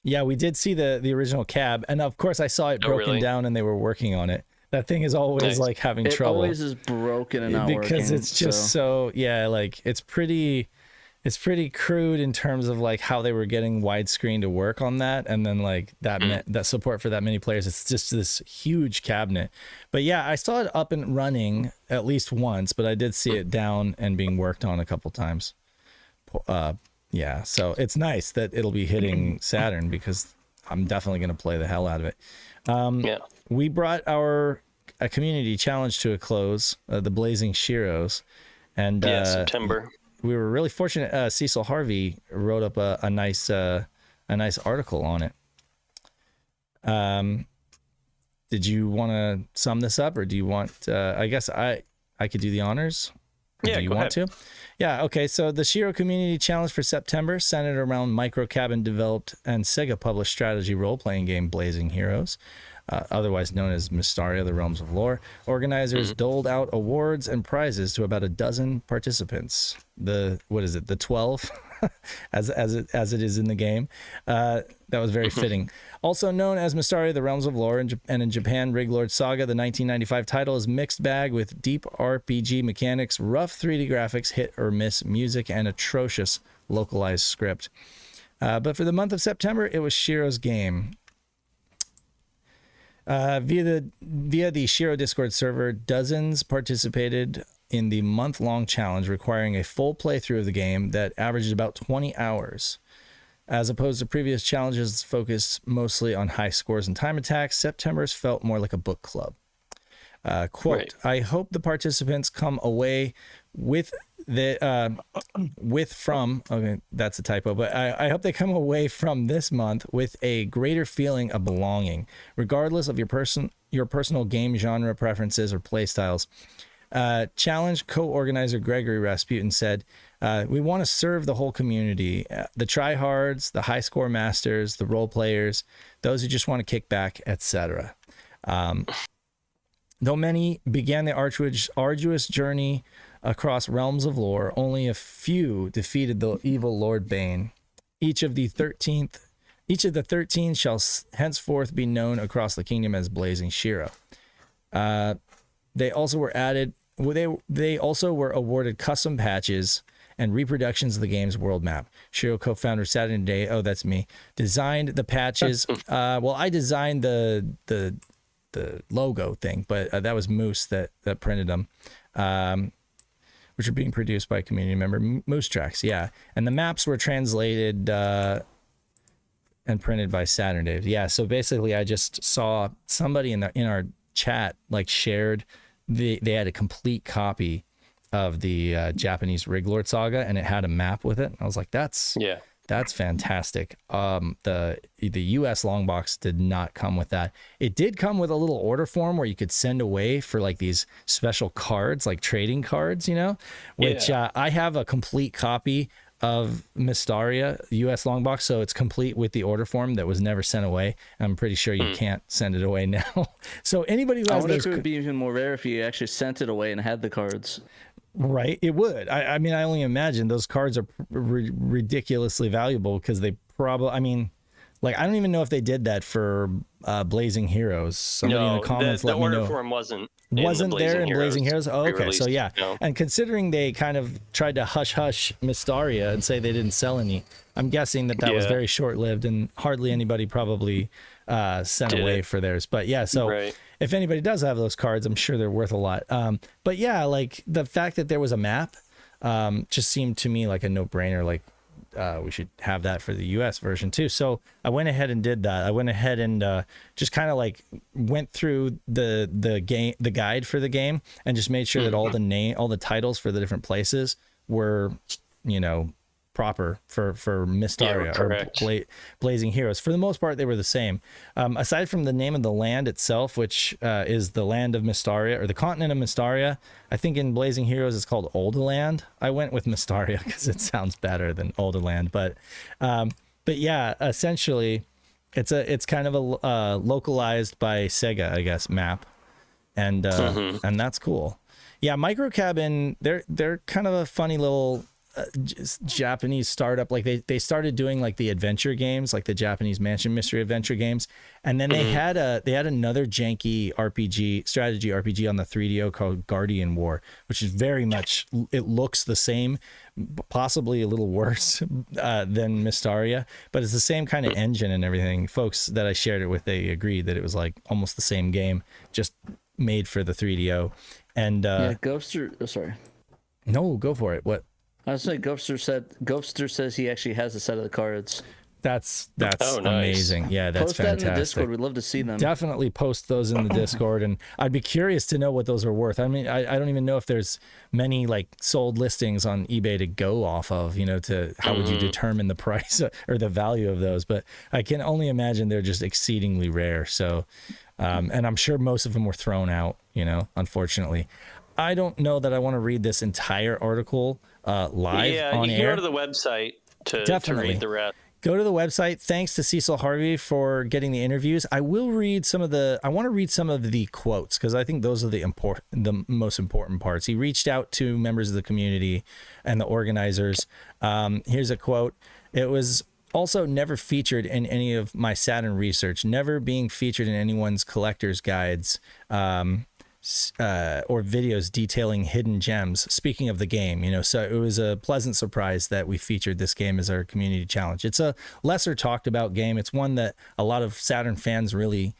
Speaker 2: Yeah, we did see the original cab, and of course I saw it broken down, and they were working on it. That thing is always like having trouble.
Speaker 4: It always is broken and not working.
Speaker 2: Because it's just like it's pretty crude in terms of like how they were getting widescreen to work on that, and then like that support for that many players. It's just this huge cabinet. But yeah, I saw it up and running at least once, but I did see it down and being worked on a couple times. Yeah, so it's nice that it'll be hitting Saturn because I'm definitely going to play the hell out of it. We brought our community challenge to a close, the Blazing Shiros, and
Speaker 3: September.
Speaker 2: We were really fortunate. Cecil Harvey wrote up a nice article on it. Did you want to sum this up, or do you want? I guess I could do the honors.
Speaker 3: Yeah,
Speaker 2: do you want to? Yeah, okay. So the SHIRO Community Challenge for September centered around Micro Cabin developed and Sega published strategy role-playing game Blazing Heroes, otherwise known as Mystaria: The Realms of Lore. Organizers doled out awards and prizes to about a dozen participants. The 12 as it is in the game. That was very fitting. Also known as Mystaria: The Realms of Lore, and in Japan, Riglord Saga, the 1995 title is mixed bag with deep RPG mechanics, rough 3D graphics, hit or miss music, and atrocious localized script. But for the month of September, it was SHIRO's game. Via the SHIRO Discord server, dozens participated in the month-long challenge requiring a full playthrough of the game that averaged about 20 hours. As opposed to previous challenges focused mostly on high scores and time attacks, September's felt more like a book club. Quote,
Speaker 3: Right.
Speaker 2: I hope the participants come away with okay, that's a typo, but I hope they come away from this month with a greater feeling of belonging, regardless of your personal game genre preferences or play styles. Challenge co-organizer Gregory Rasputin said, we want to serve the whole community, the tryhards, the high score masters, the role players, those who just want to kick back, etc. Though many began the arduous journey across realms of lore, only a few defeated the evil Lord Bane. Each of the 13 shall henceforth be known across the kingdom as Blazing Shiro. They also were awarded custom patches and reproductions of the game's world map. Shiro co-founder Saturn Day, oh that's me, designed the patches. Well, I designed the logo thing, but that was Moose that printed them, which are being produced by a community member, Moose Tracks. Yeah, and the maps were translated and printed by Saturn Day. Yeah, so basically, I just saw somebody in our chat like shared they had a complete copy of the Japanese Riglord Saga, and it had a map with it. I was like, that's fantastic. The US long box did not come with that. It did come with a little order form where you could send away for like these special cards, like trading cards, which I have a complete copy of Mystaria US long box, so it's complete with the order form that was never sent away. I'm pretty sure you can't send it away now. So anybody who
Speaker 4: I
Speaker 2: has
Speaker 4: wonder
Speaker 2: those,
Speaker 4: if it would be even more rare if you actually sent it away and had the cards.
Speaker 2: right? It would. I mean, I only imagine those cards are ridiculously valuable because they probably. I mean, like I don't even know if they did that for Blazing Heroes. Somebody in the comments let me know.
Speaker 3: The order form wasn't
Speaker 2: there in Blazing Heroes. Oh, okay, so yeah.
Speaker 3: No.
Speaker 2: And considering they kind of tried to hush Mystaria and say they didn't sell any, I'm guessing that was very short lived and hardly anybody probably sent away for theirs. But yeah, so.
Speaker 3: Right.
Speaker 2: If anybody does have those cards, I'm sure they're worth a lot. But yeah, like the fact that there was a map just seemed to me like a no-brainer. Like we should have that for the US version too. So I went ahead and did that. I went ahead and just kind of like went through the guide for the game and just made sure that all the titles for the different places were, proper for Mystaria or Blazing Heroes. For the most part, they were the same. Aside from the name of the land itself, which is the land of Mystaria or the continent of Mystaria, I think in Blazing Heroes it's called Oldaland. I went with Mystaria because it sounds better than Oldaland, but yeah, essentially it's kind of a localized by Sega, I guess, map, and that's cool. Yeah, Microcabin, they're kind of a funny little Japanese startup. Like they started doing like the adventure games, like the Japanese Mansion Mystery Adventure games, and then they had another janky strategy RPG on the 3DO called Guardian War, which is very much, it looks the same, possibly a little worse than Mystaria, but it's the same kind of engine and everything. Folks that I shared it with, they agreed that it was like almost the same game, just made for the 3DO. And
Speaker 4: sorry.
Speaker 2: No, go for it. What?
Speaker 4: I was saying, Ghostster says he actually has a set of the cards.
Speaker 2: That's
Speaker 3: nice.
Speaker 2: amazing. Yeah, that's
Speaker 4: post
Speaker 2: fantastic.
Speaker 4: That in the Discord. We'd love to see them.
Speaker 2: Definitely post those in the Discord, and I'd be curious to know what those are worth. I mean, I don't even know if there's many like sold listings on eBay to go off of, to how would you determine the price or the value of those? But I can only imagine they're just exceedingly rare. So, and I'm sure most of them were thrown out, unfortunately. I don't know that I want to read this entire article live on air.
Speaker 3: Yeah, you can go to the website to read the rest.
Speaker 2: Go to the website. Thanks to Cecil Harvey for getting the interviews. I want to read some of the quotes because I think those are the most important parts. He reached out to members of the community and the organizers. Here's a quote. It was also never featured in any of my Saturn research, never being featured in anyone's collector's guides or videos detailing hidden gems. Speaking of the game, so it was a pleasant surprise that we featured this game as our community challenge. It's a lesser talked about game. It's one that a lot of Saturn fans really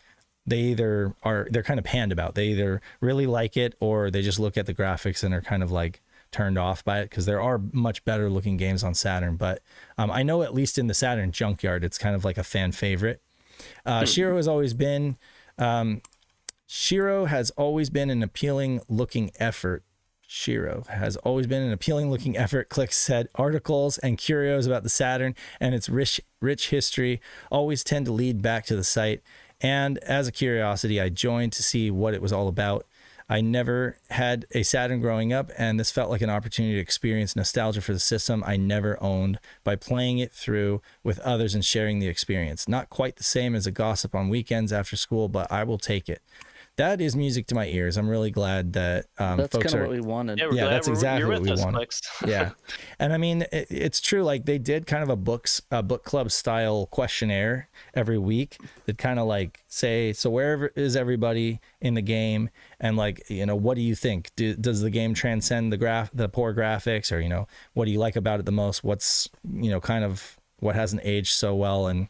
Speaker 2: they either they're kind of panned about. They either really like it or they just look at the graphics and are kind of like turned off by it, because there are much better looking games on Saturn. But I know at least in the Saturn junkyard, it's kind of like a fan favorite. SHIRO has always been SHIRO has always been an appealing looking effort. SHIRO has always been an appealing looking effort. Click said articles and curios about the Saturn and its rich history always tend to lead back to the site. And as a curiosity, I joined to see what it was all about. I never had a Saturn growing up, and this felt like an opportunity to experience nostalgia for the system I never owned by playing it through with others and sharing the experience. Not quite the same as a gossip on weekends after school, but I will take it. That is music to my ears. I'm really glad that
Speaker 4: that's
Speaker 2: folks
Speaker 4: kind of
Speaker 2: are.
Speaker 4: what we wanted.
Speaker 2: Yeah, that's exactly what we wanted.
Speaker 3: Clicks.
Speaker 2: Yeah, and I mean, it's true. Like they did kind of a book club style questionnaire every week that kind of like say, so where is everybody in the game, and like, you know, what do you think? Does the game transcend the poor graphics, or, you know, what do you like about it the most? What's, you know, kind of what hasn't aged so well? And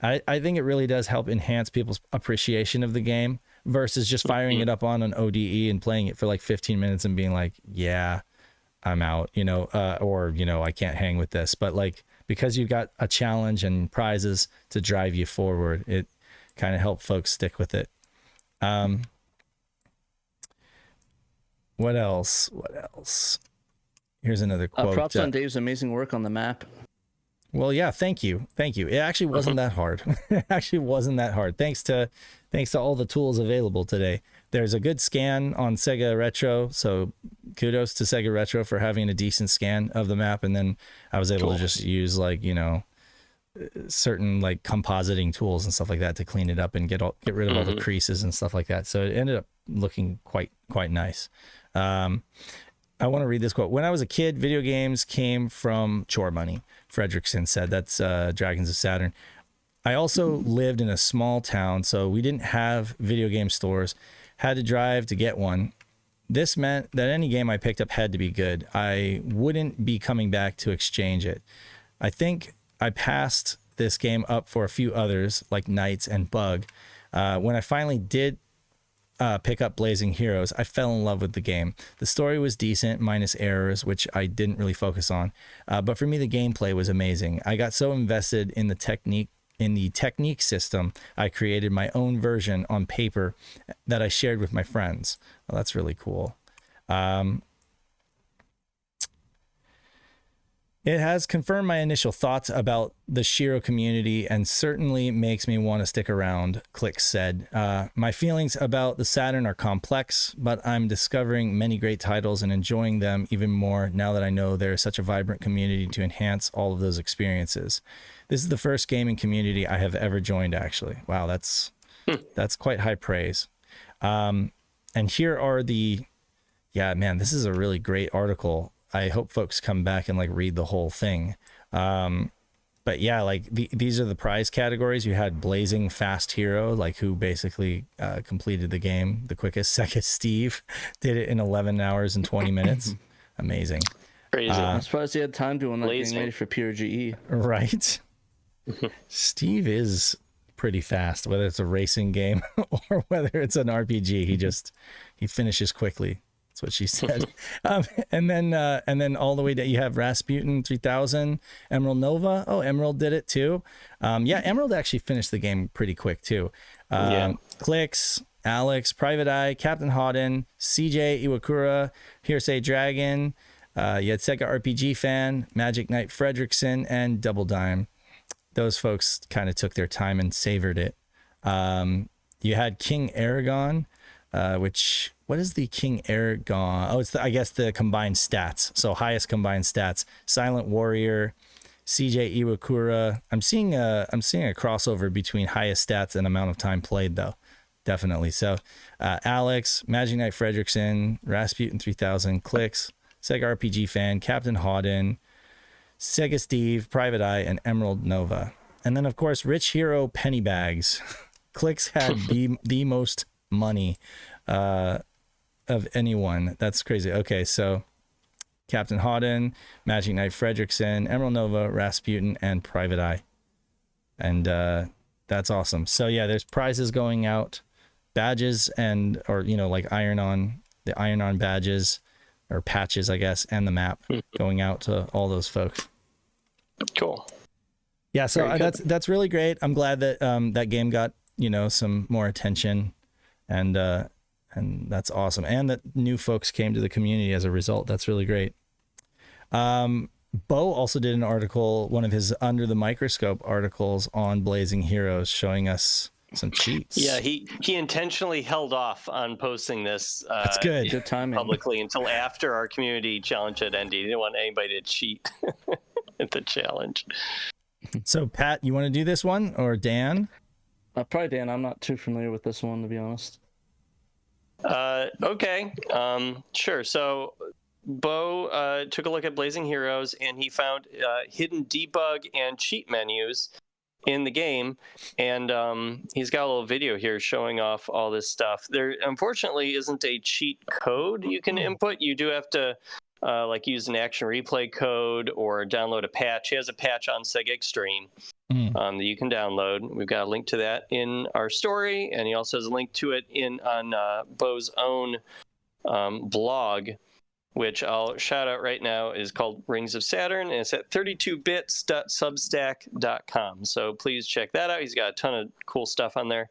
Speaker 2: I think it really does help enhance people's appreciation of the game versus just firing it up on an ODE and playing it for like 15 minutes and being like, yeah, I'm out, you know, or, you know, I can't hang with this. But like, because you've got a challenge and prizes to drive you forward, it kind of helped folks stick with it. What else? Here's another quote.
Speaker 4: Props on Dave's amazing work on the map.
Speaker 2: Well, yeah, thank you. It actually wasn't that hard. It actually wasn't that hard. Thanks to all the tools available today. There's a good scan on Sega Retro, so kudos to Sega Retro for having a decent scan of the map. And then I was able to just use, like, you know, certain like compositing tools and stuff like that to clean it up and get rid of all the creases and stuff like that. So it ended up looking quite nice. I want to read this quote. When I was a kid, video games came from chore money. Fredrickson said. That's Dragons of Saturn. I also lived in a small town, so we didn't have video game stores. Had to drive to get one. This meant that any game I picked up had to be good. I wouldn't be coming back to exchange it. I think I passed this game up for a few others, like Knights and Bug. When I finally did pick up Blazing Heroes, I fell in love with the game. The story was decent, minus errors, which I didn't really focus on. But for me, the gameplay was amazing. I got so invested in the technique system, I created my own version on paper that I shared with my friends. Well, that's really cool. It has confirmed my initial thoughts about the SHIRO community and certainly makes me want to stick around, Click said. My feelings about the Saturn are complex, but I'm discovering many great titles and enjoying them even more now that I know there is such a vibrant community to enhance all of those experiences. This is the first gaming community I have ever joined, actually. Wow, that's quite high praise. And here are this is a really great article. I hope folks come back and like read the whole thing. But yeah, like these are the prize categories. You had Blazing Fast Hero, like who basically completed the game the quickest. Second, Steve did it in 11 hours and 20 minutes. Amazing.
Speaker 3: Crazy.
Speaker 4: I'm surprised he had time doing that,
Speaker 3: Blazing.
Speaker 4: getting ready for PRGE.
Speaker 2: Right. Steve is pretty fast, whether it's a racing game or whether it's an RPG. He finishes quickly. That's what she said. And then all the way that you have Rasputin 3000, Emerald Nova. Oh, Emerald did it too. Emerald actually finished the game pretty quick too. Clicks, Alex, Private Eye, Captain Hodden, CJ Iwakura, Hearsay Dragon. You had Sega RPG Fan, Magic Knight Fredrickson, and Double Dime. Those folks kind of took their time and savored it. You had King Aragon, which... What is the King Aragon? Oh, it's I guess the combined stats. So highest combined stats. Silent Warrior, CJ Iwakura. I'm seeing a crossover between highest stats and amount of time played, though. Definitely. So Alex, Magic Knight Fredrickson, Rasputin 3000, Clicks, Sega RPG Fan, Captain Hodden, Sega Steve, Private Eye, and Emerald Nova. And then, of course, Rich Hero Pennybags. Clicks had the most money of anyone. That's crazy. Okay, so Captain Hodden, Magic Knight Fredrickson, Emerald Nova, Rasputin, and Private Eye. And that's awesome. So yeah, there's prizes going out badges or like the iron on badges or patches, I guess, and the map going out to all those folks.
Speaker 3: Cool.
Speaker 2: Yeah, so that's really great. I'm glad that that game got some more attention, and that's awesome. And that new folks came to the community as a result. That's really great. Bo also did an article, one of his Under the Microscope articles on Blazing Heroes, showing us some cheats.
Speaker 3: Yeah, he intentionally held off on posting this.
Speaker 2: That's good.
Speaker 4: Good timing.
Speaker 3: Publicly until after our community challenge had ended. He didn't want anybody to cheat at the challenge.
Speaker 2: So, Pat, you want to do this one, or Dan?
Speaker 4: Probably Dan. I'm not too familiar with this one, to be honest.
Speaker 3: Okay. Sure. So Bo took a look at Blazing Heroes, and he found hidden debug and cheat menus in the game, and he's got a little video here showing off all this stuff. There unfortunately isn't a cheat code you can input. You do have to use an action replay code or download a patch. He has a patch on Sega Extreme that you can download. We've got a link to that in our story, and he also has a link to it on Bo's own blog, which I'll shout out right now, is called Rings of Saturn, and it's at 32bits.substack.com. So please check that out. He's got a ton of cool stuff on there.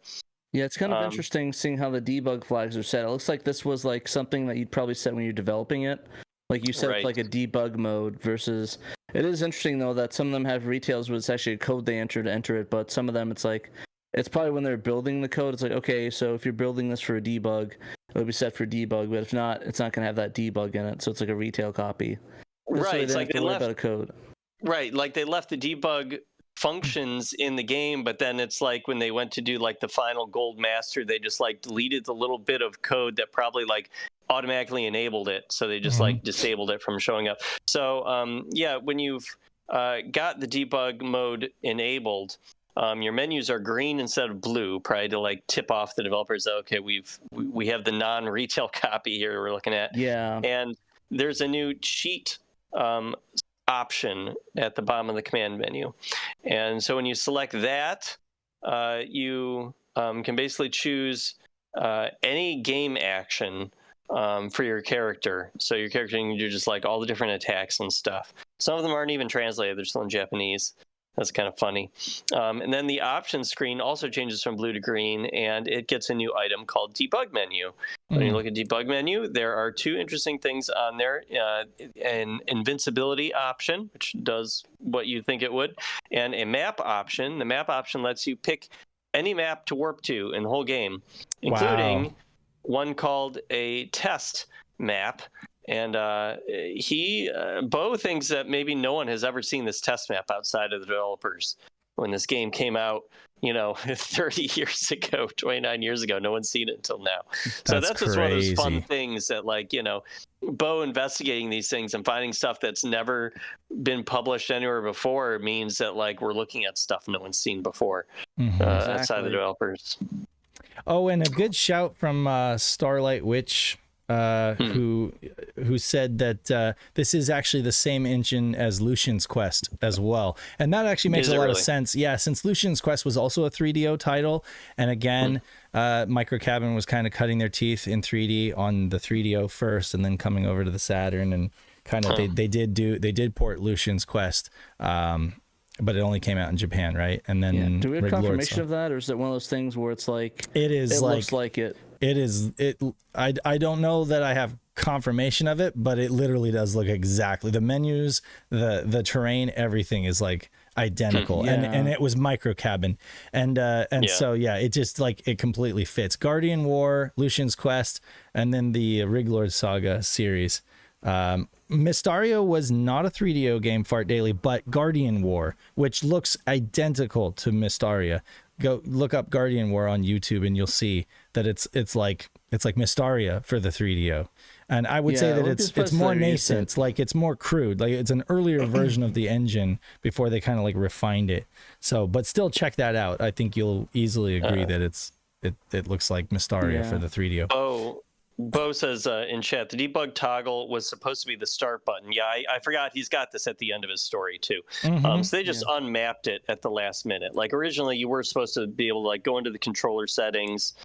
Speaker 4: Yeah, it's kind of interesting seeing how the debug flags are set. It looks like this was like something that you'd probably set when you're developing it. Like you set up like a debug mode versus... It is interesting, though, that some of them have retails where it's actually a code they enter to enter it, but some of them it's like... It's probably when they're building the code, it's like, okay, so if you're building this for a debug, it'll be set for debug, but if not, it's not going to have that debug in it, so it's like a retail copy.
Speaker 3: Right,
Speaker 4: it's like they left about a code.
Speaker 3: Right, like they left the debug functions in the game, but then it's like when they went to do like the final gold master, they just like deleted the little bit of code that probably like automatically enabled it, so they just like disabled it from showing up. So when you've got the debug mode enabled, your menus are green instead of blue, probably to like tip off the developers that, okay, we have the non-retail copy here we're looking at.
Speaker 4: Yeah.
Speaker 3: And there's a new cheat option at the bottom of the command menu. And so when you select that, you can basically choose any game action for your character. So your character can do just like all the different attacks and stuff. Some of them aren't even translated. They're still in Japanese. That's kind of funny. And then the options screen also changes from blue to green, and it gets a new item called Debug Menu. When you look at Debug Menu, there are two interesting things on there. An invincibility option, which does what you think it would, and a map option. The map option lets you pick any map to warp to in the whole game, including one called a test map. And Bo thinks that maybe no one has ever seen this test map outside of the developers. When this game came out, 30 years ago, 29 years ago, no one's seen it until now. So that's just one of those fun things that, Bo investigating these things and finding stuff that's never been published anywhere before means that, we're looking at stuff no one's seen before outside of the developers.
Speaker 2: Oh, and a good shout from Starlight Witch, who said that this is actually the same engine as Lucian's Quest as well, and that actually makes a lot of sense. Yeah, since Lucian's Quest was also a 3DO title, and again, Microcabin was kind of cutting their teeth in 3D on the 3DO first, and then coming over to the Saturn, and kind of they did port Lucian's Quest, but it only came out in Japan, right? And then
Speaker 4: do we have confirmation of that, or is it one of those things where it's like
Speaker 2: it
Speaker 4: looks like it?
Speaker 2: I don't know that I have confirmation of it, but it literally does look exactly. The menus, the terrain, everything is like identical. And it was Microcabin. So it just it completely fits. Guardian War, Lucian's Quest, and then the Riglord Saga series. Mystario was not a 3DO game, Fart Daily, but Guardian War, which looks identical to Mystaria. Go look up Guardian War on YouTube and you'll see that it's like Mystaria for the 3DO. And I would say that it's more nascent, it's more crude, it's an earlier version of the engine before they kind of refined it. So, but still check that out. I think you'll easily agree that it looks like Mystaria for the 3DO.
Speaker 3: Bo says in chat, the debug toggle was supposed to be the start button. Yeah, I forgot he's got this at the end of his story too. So they just unmapped it at the last minute. Originally you were supposed to be able to go into the controller settings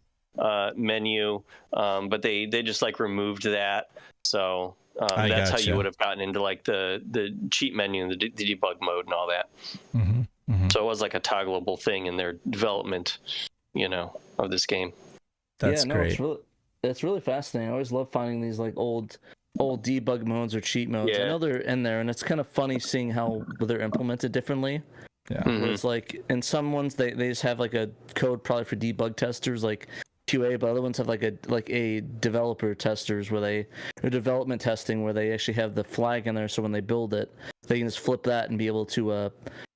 Speaker 3: menu, but they just like removed that. So
Speaker 2: I
Speaker 3: that's how
Speaker 2: gotcha.
Speaker 3: you would have gotten into like the cheat menu and the debug mode and all that. So it was like a toggleable thing in their development, of this game.
Speaker 2: That's great.
Speaker 4: It's really fascinating. I always love finding these like old debug modes or cheat modes.
Speaker 3: Yeah.
Speaker 4: I know they're in there, and it's kind of funny seeing how they're implemented differently.
Speaker 2: Yeah.
Speaker 4: Where it's like in some ones they just have like a code probably for debug testers like QA, but other ones have like a developer testers or development testing where they actually have the flag in there, so when they build it, they can just flip that and be able to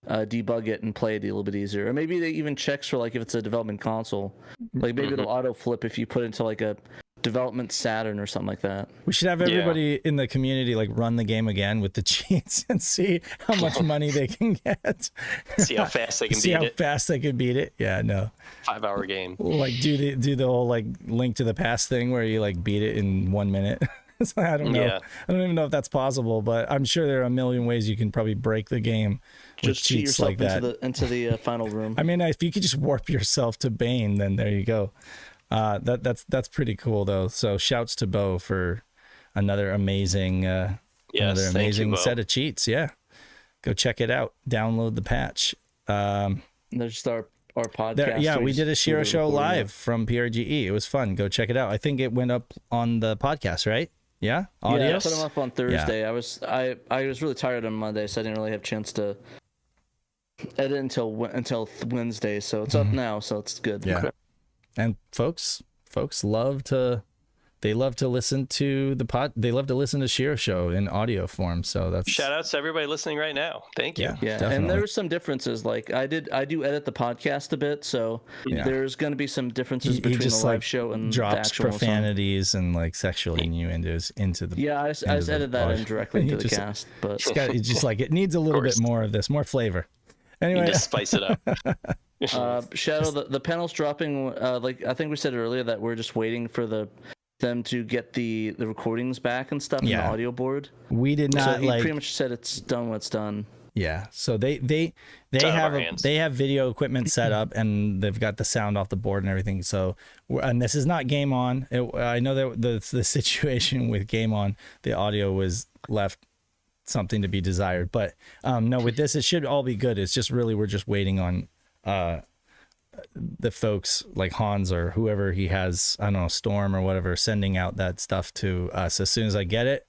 Speaker 4: debug it and play it a little bit easier. Or maybe they even checks for like if it's a development console, like maybe it'll auto flip if you put it into like a development Saturn or something like that.
Speaker 2: We should have everybody in the community like run the game again with the cheats and see how much money they can get.
Speaker 3: See how fast they can
Speaker 2: see
Speaker 3: beat
Speaker 2: how
Speaker 3: it.
Speaker 2: fast they can beat it. Yeah, no.
Speaker 3: 5-hour game.
Speaker 2: Like do the whole like Link to the Past thing where you like beat it in 1 minute. So I don't know.
Speaker 3: Yeah.
Speaker 2: I don't even know if that's possible, but I'm sure there are a million ways you can probably break the game with
Speaker 4: Just cheat
Speaker 2: cheats
Speaker 4: yourself
Speaker 2: like that.
Speaker 4: into the final room.
Speaker 2: I mean, if you could just warp yourself to Bane, then there you go. That's pretty cool though. So shouts to Bo for another amazing set of cheats. Yeah, go check it out. Download the patch.
Speaker 4: There's just our podcast.
Speaker 2: We did a SHIRO show live from PRGE. It was fun. Go check it out. I think it went up on the podcast, right? Yeah, audio.
Speaker 4: Yeah, I put them up on Thursday. Yeah. I was really tired on Monday, so I didn't really have a chance to edit until Wednesday. So it's up now, so it's good.
Speaker 2: Yeah. Okay. And folks love to listen to they love to listen to SHIRO show in audio form. So that's
Speaker 3: shout outs to everybody listening right now. Thank you.
Speaker 4: Yeah,
Speaker 2: definitely.
Speaker 4: And there's some differences. Like I do edit the podcast a bit, so there's going to be some differences between the live show and
Speaker 2: drops
Speaker 4: the actual
Speaker 2: profanities and like sexual innuendos into the
Speaker 4: I just edited that in directly into the cast, but
Speaker 2: it's just like it needs a little bit more of this, more flavor. Anyway,
Speaker 3: you just spice it up.
Speaker 4: Shadow, the panel's dropping. Like I think we said earlier that we're just waiting for them to get the recordings back and stuff in the audio board.
Speaker 2: We did not.
Speaker 4: So he pretty much said it's done when it's done.
Speaker 2: Yeah. So they have video equipment set up and they've got the sound off the board and everything. So and this is not Game On. I know that the situation with Game On, the audio was left something to be desired, but no, with this it should all be good. It's just really we're just waiting on the folks like Hans or whoever he has, I don't know, Storm or whatever, sending out that stuff to us. As soon as I get it,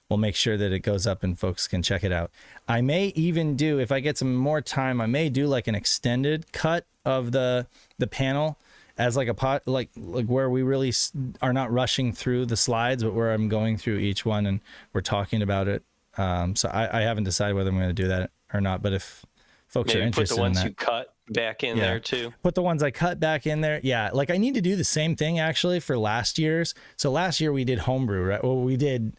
Speaker 2: we'll make sure that it goes up and folks can check it out. I may even do, if I get some more time, I may do like an extended cut of the panel as like like where we really are not rushing through the slides, but where I'm going through each one and we're talking about it. So I haven't decided whether I'm going to do that or not, but if folks are interested in that.
Speaker 3: Put the ones you cut back in there too.
Speaker 2: Put the ones I cut back in there. Yeah, like I need to do the same thing actually for last year's. So last year we did homebrew, right? Well, we did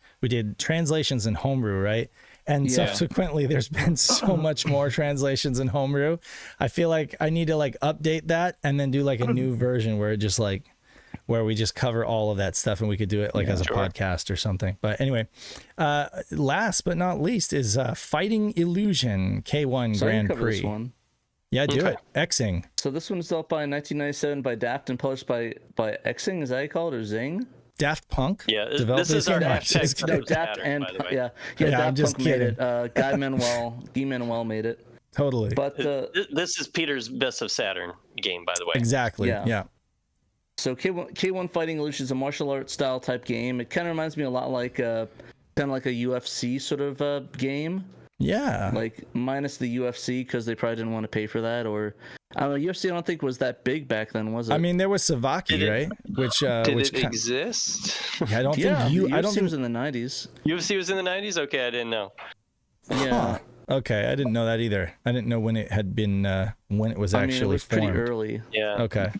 Speaker 2: translations in homebrew, right? And subsequently there's been so much more translations in homebrew. I feel like I need to like update that and then do like a new version where it just like where we just cover all of that stuff and we could do it like as a podcast or something. But anyway, last but not least is Fighting Illusion K1 Grand Prix.
Speaker 4: This one.
Speaker 2: Yeah, do it. Xing.
Speaker 4: So this one was developed by 1997 by Daft and published by Xing. Is that how you call it, or Zing?
Speaker 2: Daft Punk.
Speaker 3: Yeah, this is our hashtag.
Speaker 4: No, Daft and Daft Punk made it. Guy Manuel made it.
Speaker 2: Totally.
Speaker 4: But
Speaker 3: this is Peter's Best of Saturn game, by the way.
Speaker 2: Exactly. Yeah.
Speaker 4: So K1 Fighting Illusion is a martial arts style type game. It kind of reminds me a lot like a UFC sort of game.
Speaker 2: Yeah.
Speaker 4: Like minus the UFC because they probably didn't want to pay for that, or I don't know. UFC I don't think was that big back then, was it?
Speaker 2: I mean, there was Savaki, right? Which
Speaker 3: exist?
Speaker 2: Yeah, I don't think
Speaker 4: I don't think it was in the 90s.
Speaker 3: UFC was in the 90s. Okay, I didn't know.
Speaker 4: Yeah.
Speaker 2: Okay, I didn't know that either. I didn't know when it had been when it was actually
Speaker 4: it was
Speaker 2: formed.
Speaker 4: pretty early.
Speaker 3: Yeah.
Speaker 2: Okay.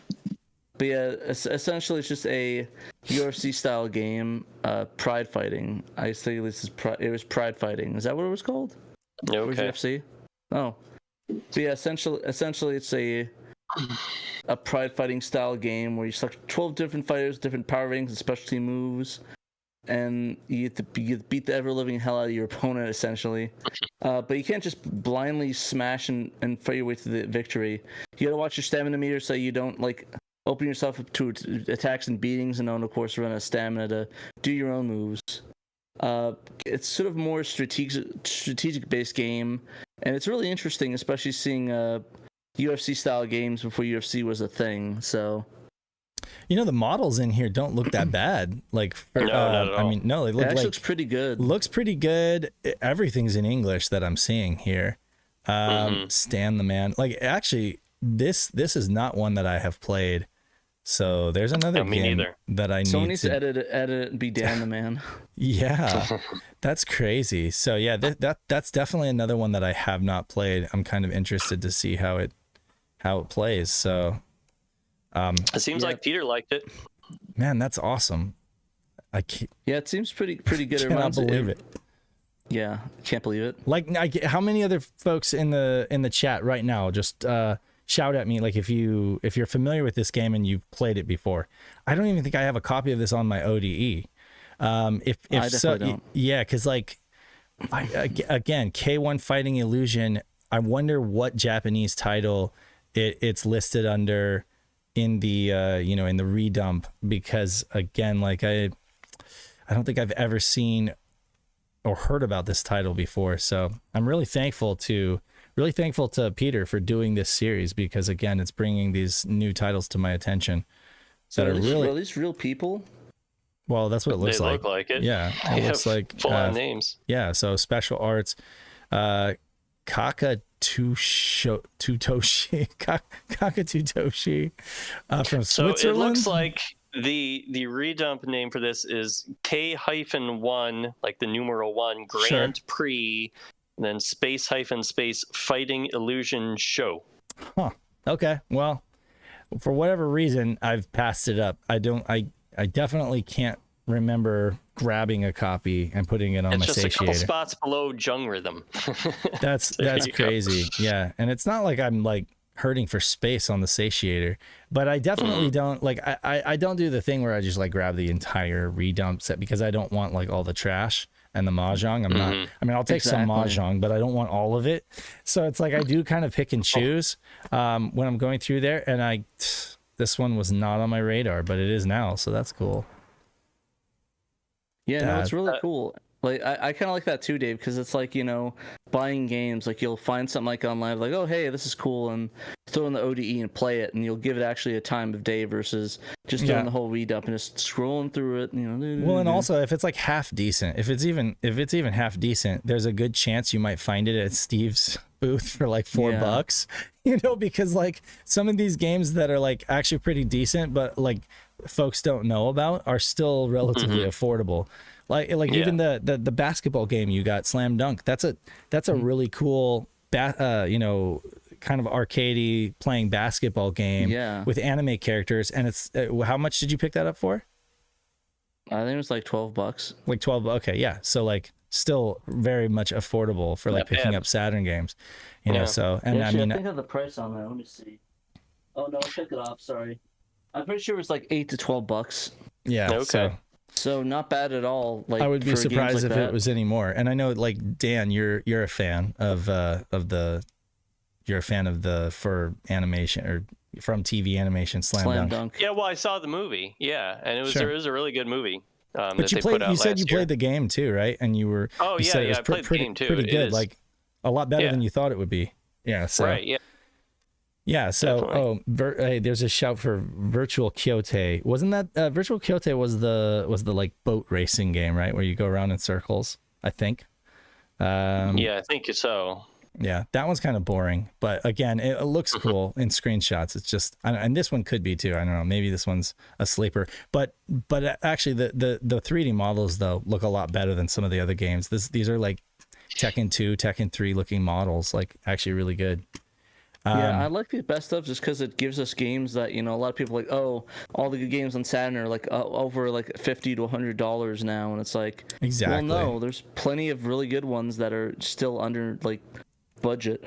Speaker 4: But yeah, essentially it's just a UFC style game, pride fighting. I think it was pride fighting. Is that what it was called?
Speaker 3: Okay.
Speaker 4: Or UFC? Oh. But yeah, essentially it's a pride fighting style game where you select 12 different fighters, different power ratings and specialty moves, and you get to beat the ever living hell out of your opponent essentially. But you can't just blindly smash and fight your way to the victory. You gotta watch your stamina meter so you don't like open yourself up to attacks and beatings, and then of course run out of stamina to do your own moves. It's sort of more strategic based game, and it's really interesting, especially seeing UFC style games before UFC was a thing. So,
Speaker 2: you know, the models in here don't look that bad. Like,
Speaker 3: No, not at all.
Speaker 2: I mean, no, they look
Speaker 4: it
Speaker 2: like
Speaker 4: looks pretty good.
Speaker 2: looks pretty good. Everything's in English that I'm seeing here. Stan the Man. Like, actually, this is not one that I have played. So there's another
Speaker 3: me
Speaker 2: game
Speaker 3: neither.
Speaker 2: that I
Speaker 4: Someone
Speaker 2: need
Speaker 4: needs
Speaker 2: to
Speaker 4: to edit it and be Dan the Man.
Speaker 2: Yeah, that's crazy. So yeah, that's definitely another one that I have not played. I'm kind of interested to see how it plays. So,
Speaker 3: It seems like Peter liked it.
Speaker 2: man, that's awesome. I
Speaker 4: Yeah, it seems pretty good.
Speaker 2: cannot believe it.
Speaker 4: Yeah, can't believe it.
Speaker 2: Like, how many other folks in the chat right now just shout at me, like, if you're familiar with this game and you've played it before. I don't even think I have a copy of this on my ODE. If
Speaker 4: I
Speaker 2: so,
Speaker 4: definitely don't.
Speaker 2: yeah, because like, again, K1 Fighting Illusion. I wonder what Japanese title it's listed under in the in the redump, because again, like, I don't think I've ever seen or heard about this title before. So I'm really thankful to Peter for doing this series, because again, it's bringing these new titles to my attention.
Speaker 4: So
Speaker 2: that are really,
Speaker 4: are these real people?
Speaker 2: well, that's what it looks
Speaker 3: They
Speaker 2: like.
Speaker 3: look like it.
Speaker 2: Yeah, it looks like
Speaker 3: full on names.
Speaker 2: yeah. So special arts, Kaka Tutoshi, Kaka Tutoshi, from
Speaker 3: So
Speaker 2: Switzerland.
Speaker 3: it looks like the redump name for this is K-1, like the numeral 1, Grand Prix, and then space Fighting Illusion Show.
Speaker 2: Huh. Okay. Well, for whatever reason, I've passed it up. I definitely can't remember grabbing a copy and putting it on my
Speaker 3: It's just a couple
Speaker 2: satiator.
Speaker 3: spots below Jung Rhythm.
Speaker 2: That's
Speaker 3: There you go.
Speaker 2: crazy. Yeah. And it's not like I'm like hurting for space on the satiator, but I definitely don't like, I don't do the thing where I just like grab the entire redump set, because I don't want like all the trash and the mahjong. I'm not, I mean, I'll take some mahjong, but I don't want all of it. So it's like I do kind of pick and choose when I'm going through there. And this one was not on my radar, but it is now. So that's cool.
Speaker 4: Yeah, no, it's really cool. Like I kind of like that too, Dave, because it's like, buying games, like you'll find something like online, like, oh hey, this is cool, and throw in the ODE and play it, and you'll give it actually a time of day versus just throwing the whole redump and just scrolling through it.
Speaker 2: Well, and also if it's like half decent, if it's even half decent, there's a good chance you might find it at Steve's booth for like $4, because like some of these games that are like actually pretty decent, but like folks don't know about, are still relatively affordable. Like even the basketball game you got, Slam Dunk. That's a really cool kind of arcadey playing basketball game with anime characters. And it's how much did you pick that up for?
Speaker 4: I think it was like $12.
Speaker 2: Like 12. Okay, yeah. So like still very much affordable for like picking up Saturn games, So and
Speaker 4: Actually,
Speaker 2: I mean,
Speaker 4: I think I have the price on there. Let me see. Oh no, I took it off. Sorry. I'm pretty sure it was like $8 to $12.
Speaker 2: yeah.
Speaker 3: Okay.
Speaker 4: So not bad at all. Like,
Speaker 2: I would be
Speaker 4: for
Speaker 2: surprised
Speaker 4: games
Speaker 2: if
Speaker 4: like
Speaker 2: it
Speaker 4: that.
Speaker 2: was any more. And I know, like, Dan, you're a fan of the for animation or from TV animation Slam Dunk.
Speaker 3: Yeah, well, I saw the movie. Yeah, and it was a really good movie.
Speaker 2: But
Speaker 3: that
Speaker 2: you
Speaker 3: they put out
Speaker 2: said you
Speaker 3: last year.
Speaker 2: played the game too, right? And you were you said it was
Speaker 3: I played the game too.
Speaker 2: pretty
Speaker 3: It
Speaker 2: good,
Speaker 3: is.
Speaker 2: like a lot better than you thought it would be. Yeah. So
Speaker 3: Right. Yeah.
Speaker 2: yeah. So hey, there's a shout for Virtual Kyoto. Wasn't that Virtual Kyoto was the like boat racing game, right? Where you go around in circles, I think.
Speaker 3: Yeah, I think so.
Speaker 2: Yeah, that one's kind of boring, but again, it looks cool in screenshots. It's just, and this one could be too. I don't know. Maybe this one's a sleeper, but actually, the 3D models though look a lot better than some of the other games. These are like Tekken 2, Tekken 3 looking models, like actually really good.
Speaker 4: Yeah, I like the best of just because it gives us games that a lot of people are like, oh, all the good games on Saturn are like over like $50 to $100 now, and it's like,
Speaker 2: exactly.
Speaker 4: Well, no, there's plenty of really good ones that are still under like budget.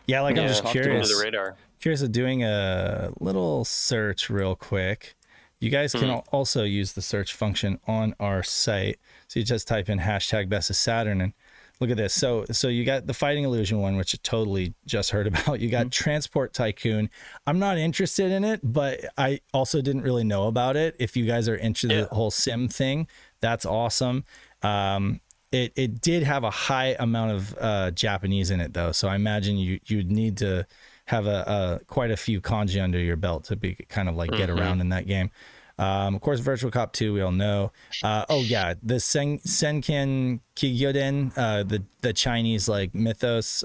Speaker 2: Yeah, like I'm just curious.
Speaker 3: Under the radar.
Speaker 2: Curious of doing a little search real quick. You guys can also use the search function on our site. So you just type in hashtag Best of Saturn, and Look at this. So you got the Fighting Illusion one, which I totally just heard about. You got Transport Tycoon. I'm not interested in it, but I also didn't really know about it. If you guys are into the whole sim thing, that's awesome. It did have a high amount of Japanese in it though, so I imagine you'd need to have quite a few kanji under your belt to be kind of like get around in that game. Of course, Virtual Cop 2, we all know. The Senken Kigyoden, the Chinese like mythos,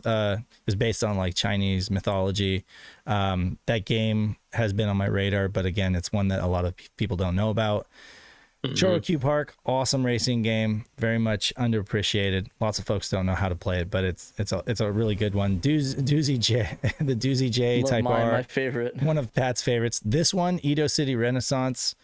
Speaker 2: is based on like Chinese mythology. That game has been on my radar, but again, it's one that a lot of people don't know about. Chorokyu Park, awesome racing game, very much underappreciated. Lots of folks don't know how to play it, but it's a really good one. Doozy J, the Doozy J
Speaker 4: Love
Speaker 2: Type R,
Speaker 4: my favorite.
Speaker 2: one of Pat's favorites. This one, Edo City Renaissance,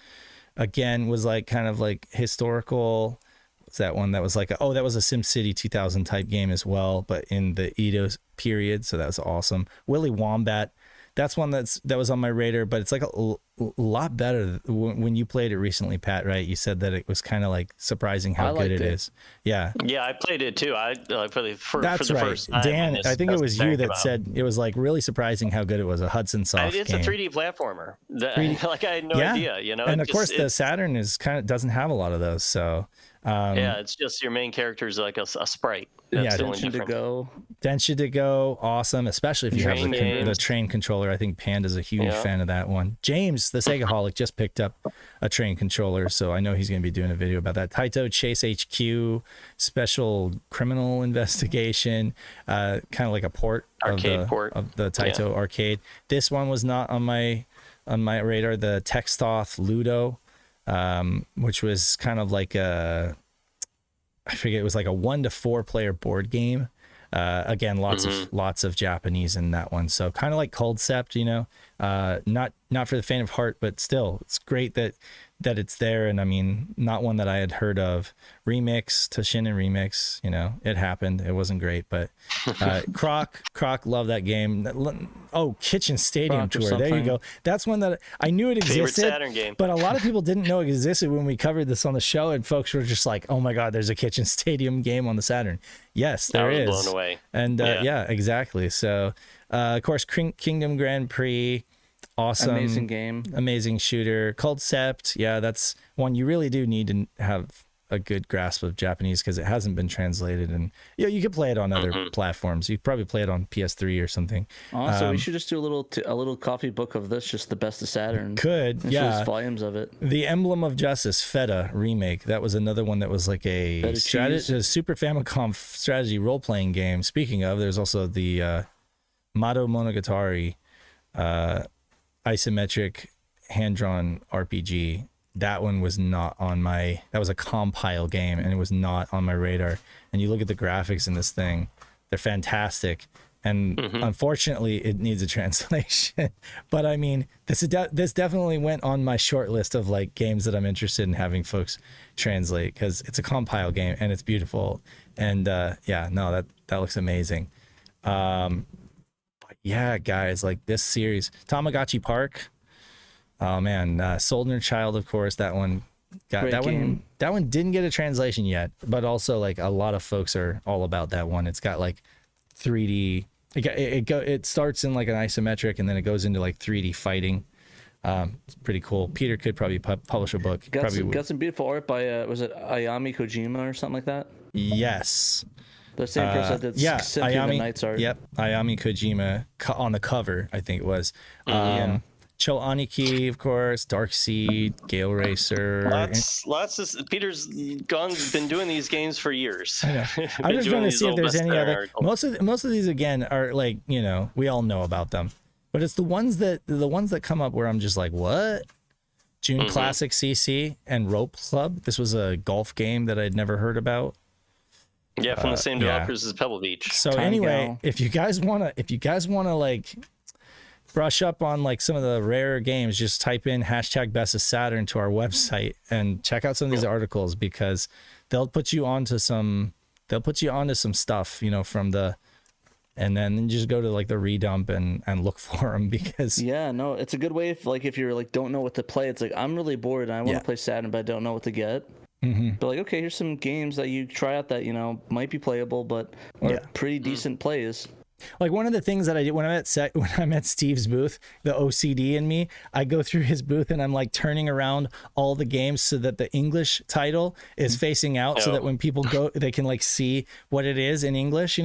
Speaker 2: again was like kind of like historical. What's that one? That was like that was a SimCity 2000 type game as well, but in the Edo period. So that was awesome. Willy Wombat. That's one that was on my radar, but it's like a lot better when you played it recently, Pat, right? You said that it was kind of like surprising how good it is. Yeah.
Speaker 3: Yeah, I played it too. For the
Speaker 2: right.
Speaker 3: first time.
Speaker 2: Dan, I think it was you that said it was like really surprising how good it was. A Hudson Soft
Speaker 3: it's
Speaker 2: game.
Speaker 3: a 3D platformer. Like I had no idea, you know.
Speaker 2: And of course, the Saturn doesn't have a lot of those, so.
Speaker 3: It's just your main character is like a sprite. That's the only difference.
Speaker 2: Densha to go, awesome, especially if you have the train controller. I think Panda's a huge fan of that one. James, the Segaholic, just picked up a train controller, so I know he's going to be doing a video about that. Taito Chase HQ, Special Criminal Investigation, kind of like a port of the Taito arcade. This one was not on my radar. The Textoth Ludo, which was kind of like I forget, it was like a 1 to 4 player board game. Again, lots of Japanese in that one. So kind of like Coldcept, you know, not for the faint of heart, but still, it's great that it's there. And I mean, not one that I had heard of. Remix, Toshinden Remix, you know, it happened. It wasn't great, but Croc, love that game. Oh, Kitchen Stadium Tour. There you go. That's one that I knew it existed.
Speaker 3: Favorite Saturn game.
Speaker 2: But a lot of people didn't know it existed when we covered this on the show, and folks were just like, "Oh my God, there's a Kitchen Stadium game on the Saturn." Yes, there is.
Speaker 3: Blown away.
Speaker 2: And yeah, exactly. So, of course, Kingdom Grand Prix. Awesome. Amazing shooter. Coldcept. Yeah, that's one you really do need to have a good grasp of Japanese because it hasn't been translated, and you could play it on other platforms. You probably play it on PS3 or something.
Speaker 4: So we should just do a little coffee book of this, just the best of Saturn.
Speaker 2: Could
Speaker 4: volumes of it.
Speaker 2: The Emblem of Justice Feta remake. That was another one that was like a Super Famicom strategy role playing game. Speaking of, there's also the Mado Monogatari isometric hand-drawn RPG. That one was not on that was a compile game, and it was not on my radar. And you look at the graphics in this thing, they're fantastic. And unfortunately, it needs a translation. But I mean, this definitely went on my short list of like games that I'm interested in having folks translate, because it's a compile game and it's beautiful. And that looks amazing. Yeah, guys, like this series, Tamagotchi Park. Oh man, Soldner Child, of course. That one got
Speaker 4: Great
Speaker 2: that
Speaker 4: game.
Speaker 2: That one didn't get a translation yet, but also like a lot of folks are all about that one. It's got like 3D. It starts in like an isometric, and then it goes into like 3D fighting. It's pretty cool. Peter could probably publish a book.
Speaker 4: Got some beautiful art by was it Ayami Kojima or something like that?
Speaker 2: Yes.
Speaker 4: The same person that did Symphony of the Night's art.
Speaker 2: Yep, Ayami Kojima on the cover, I think it was. Cho Aniki, of course, Darkseid, Gale Racer.
Speaker 3: Lots of Peter's been doing these games for years.
Speaker 2: I know. I'm just trying to see if there's any other. Most of these again are like, you know, we all know about them, but it's the ones that come up where I'm just like, what? June Classic CC and Rope Club. This was a golf game that I'd never heard about.
Speaker 3: Yeah, from the same developers as Pebble Beach.
Speaker 2: So anyway, if you guys wanna like brush up on like some of the rarer games, just type in #Best of Saturn to our website and check out some of these articles, because they'll put you onto some stuff, you know, and then just go to like the redump and look for them, because
Speaker 4: it's a good way if you're like don't know what to play. It's like, I'm really bored and I want to play Saturn but I don't know what to get. But like, okay, here's some games that you try out that might be playable, but are pretty decent plays.
Speaker 2: Like one of the things that I did when I'm at Steve's booth, the OCD in me, I go through his booth and I'm like turning around all the games so that the English title is facing out, so that when people go, they can like see what it is in English,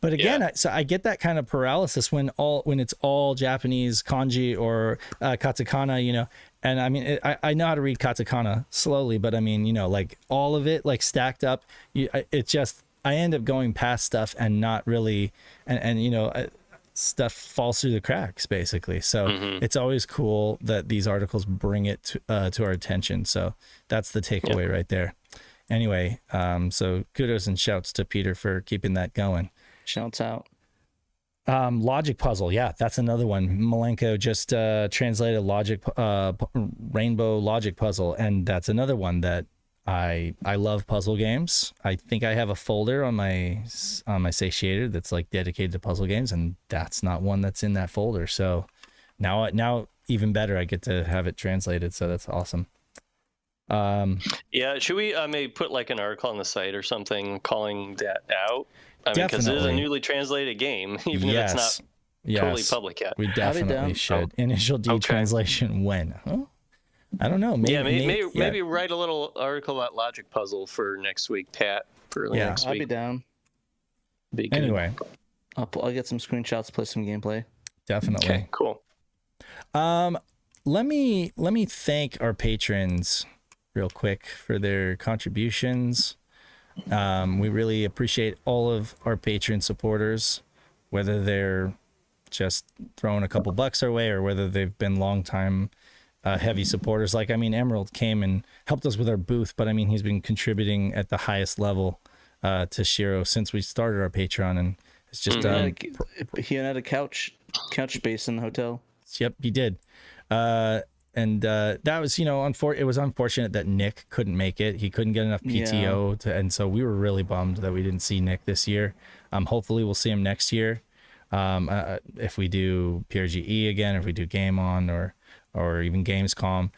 Speaker 2: But again, so I get that kind of paralysis when it's all Japanese kanji or katakana, And I mean, I know how to read katakana slowly, but I mean, like all of it like stacked up, I end up going past stuff and not really, and stuff falls through the cracks basically. So it's always cool that these articles bring it to our attention. So that's the takeaway right there. Anyway, so kudos and shouts to Peter for keeping that going.
Speaker 4: Shouts out.
Speaker 2: Logic puzzle. Yeah, that's another one. Malenko just translated Rainbow Logic Puzzle. And that's another one that I love puzzle games. I think I have a folder on my Satiated that's like dedicated to puzzle games, and that's not one that's in that folder. So now even better, I get to have it translated. So that's awesome.
Speaker 3: Should we maybe put like an article on the site or something calling that out? I mean, because it is a newly translated game, even if it's not totally public yet.
Speaker 2: We definitely should. Initial D translation when? Huh? I don't know.
Speaker 3: Maybe write a little article about Logic Puzzle for next week, Pat. For next week.
Speaker 4: I'd be down.
Speaker 2: Anyway,
Speaker 4: I'll get some screenshots, play some gameplay.
Speaker 2: Definitely.
Speaker 3: Okay, cool.
Speaker 2: Let me thank our patrons real quick for their contributions. We really appreciate all of our patron supporters, whether they're just throwing a couple bucks our way or whether they've been long time heavy supporters. Like, I mean, Emerald came and helped us with our booth, but I mean, he's been contributing at the highest level to SHIRO since we started our Patreon, and it's just
Speaker 4: he had a couch space in the hotel.
Speaker 2: Yep, he did. And that was, it was unfortunate that Nick couldn't make it. He couldn't get enough PTO and so we were really bummed that we didn't see Nick this year. Hopefully we'll see him next year. If we do PRGE again, or if we do Game On or even Gamescom.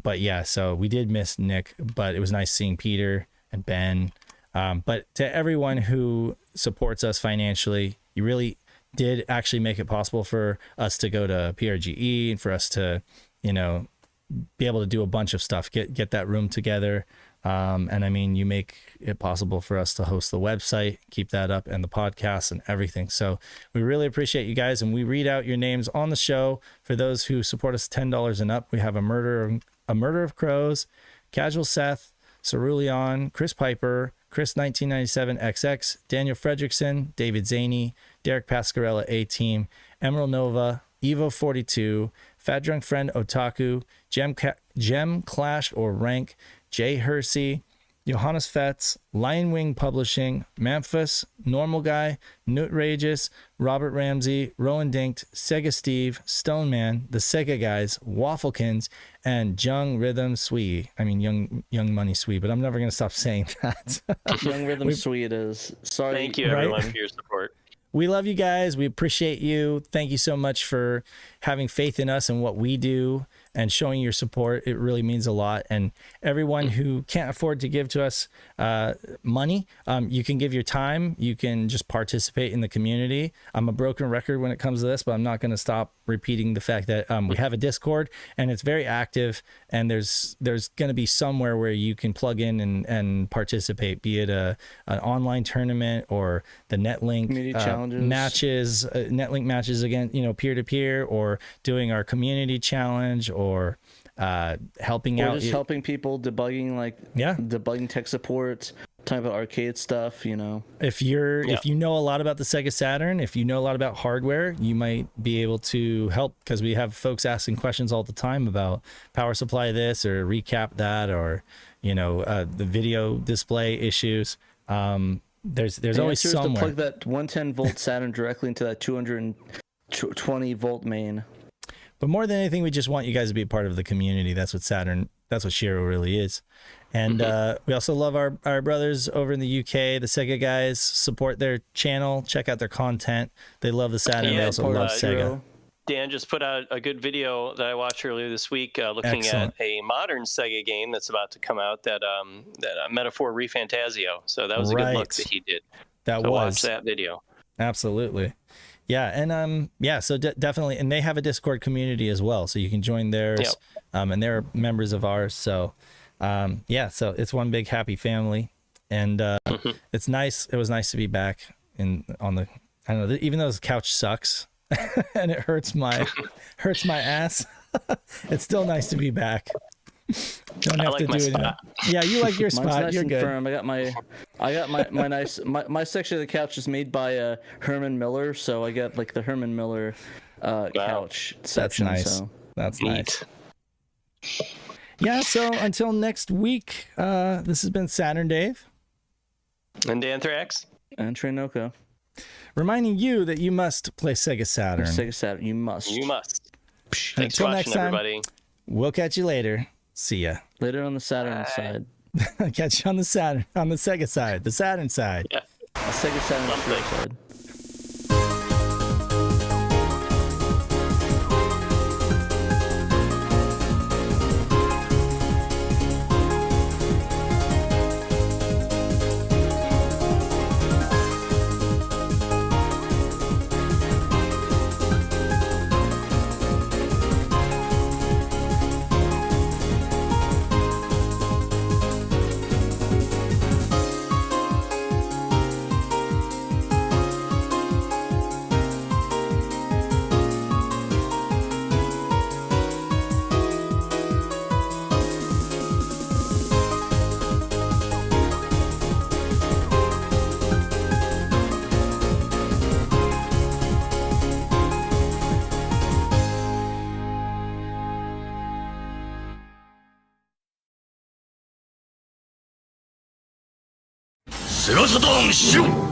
Speaker 2: But yeah, so we did miss Nick, but it was nice seeing Peter and Ben. But to everyone who supports us financially, you really did actually make it possible for us to go to PRGE and for us to, be able to do a bunch of stuff, get that room together. And I mean, you make it possible for us to host the website, keep that up, and the podcast and everything. So we really appreciate you guys, and we read out your names on the show. For those who support us $10 and up, we have a Murder of Crows, Casual Seth, Cerulean, Chris Piper, Chris 1997 XX, Daniel Fredrickson, David Zaney, Derek Pascarella A-Team, Emerald Nova, Evo 42, Fat Drunk Friend Otaku, Gem Clash or Rank, Jay Hersey, Johannes Fetz, Lion Wing Publishing, Memphis, Normal Guy, Nutrageous, Robert Ramsey, Rowan Dinked, Sega Steve, Stoneman, The Sega Guys, Wafflekins, and Young Rhythm Swee. I mean, Young Money Swee, but I'm never going to stop saying that.
Speaker 4: Young Rhythm Swee it is. Sorry.
Speaker 3: Thank you, everyone, for your support.
Speaker 2: We love you guys. We appreciate you. Thank you so much for having faith in us and what we do and showing your support. It really means a lot. And everyone who can't afford to give to us money, you can give your time. You can just participate in the community. I'm a broken record when it comes to this, but I'm not going to stop repeating the fact that we have a Discord and it's very active, and there's going to be somewhere where you can plug in and participate, be it an online tournament or the Netlink matches, Netlink matches again, peer-to-peer, or doing our community challenge, or helping out,
Speaker 4: just helping people debugging tech support, talking about arcade stuff.
Speaker 2: If you know a lot about the Sega Saturn, if you know a lot about hardware, you might be able to help, because we have folks asking questions all the time about power supply this or recap that, or the video display issues. There's always somewhere.
Speaker 4: To plug that 110 volt Saturn directly into that 220 volt main.
Speaker 2: But more than anything, we just want you guys to be a part of the community. That's what SHIRO really is. And we also love our brothers over in the UK, the Sega guys. Support their channel, check out their content. They love the Saturn. They also love Sega.
Speaker 3: Dan just put out a good video that I watched earlier this week, looking
Speaker 2: Excellent.
Speaker 3: at a modern Sega game that's about to come out. That Metaphor Refantasio. So that was a good look
Speaker 2: Right.
Speaker 3: that he did.
Speaker 2: That
Speaker 3: So
Speaker 2: was
Speaker 3: watch that video.
Speaker 2: absolutely. Yeah, and so definitely, and they have a Discord community as well, so you can join theirs.
Speaker 3: Yep.
Speaker 2: And they're members of ours, so so it's one big happy family, and it's nice. It was nice to be back on the. I don't know, even though this couch sucks and it hurts my ass, it's still nice to be back. Don't have
Speaker 3: like
Speaker 2: to
Speaker 3: my
Speaker 2: do
Speaker 3: spot.
Speaker 2: it. Yeah, you like your
Speaker 4: Mine's
Speaker 2: spot.
Speaker 4: nice
Speaker 2: You're
Speaker 4: and
Speaker 2: good.
Speaker 4: firm. I got my nice my section of the couch is made by Herman Miller, so I got like the Herman Miller couch section.
Speaker 2: nice.
Speaker 4: So.
Speaker 2: That's
Speaker 3: Neat.
Speaker 2: nice. Yeah, so until next week, this has been Saturn Dave.
Speaker 3: And Anthrax.
Speaker 4: And Trinoco.
Speaker 2: Reminding you that you must play Sega Saturn.
Speaker 4: Sega Saturn. You must.
Speaker 3: You must. Thanks
Speaker 2: Until
Speaker 3: for
Speaker 2: next
Speaker 3: watching,
Speaker 2: time.
Speaker 3: everybody.
Speaker 2: We'll catch you later. See ya.
Speaker 4: Later on the Saturn
Speaker 3: Bye.
Speaker 4: side.
Speaker 2: Catch you on the Sega side, the Saturn side.
Speaker 3: Yeah.
Speaker 4: The Sega Saturn
Speaker 3: Something.
Speaker 4: side.
Speaker 5: SEGA Saturn シロ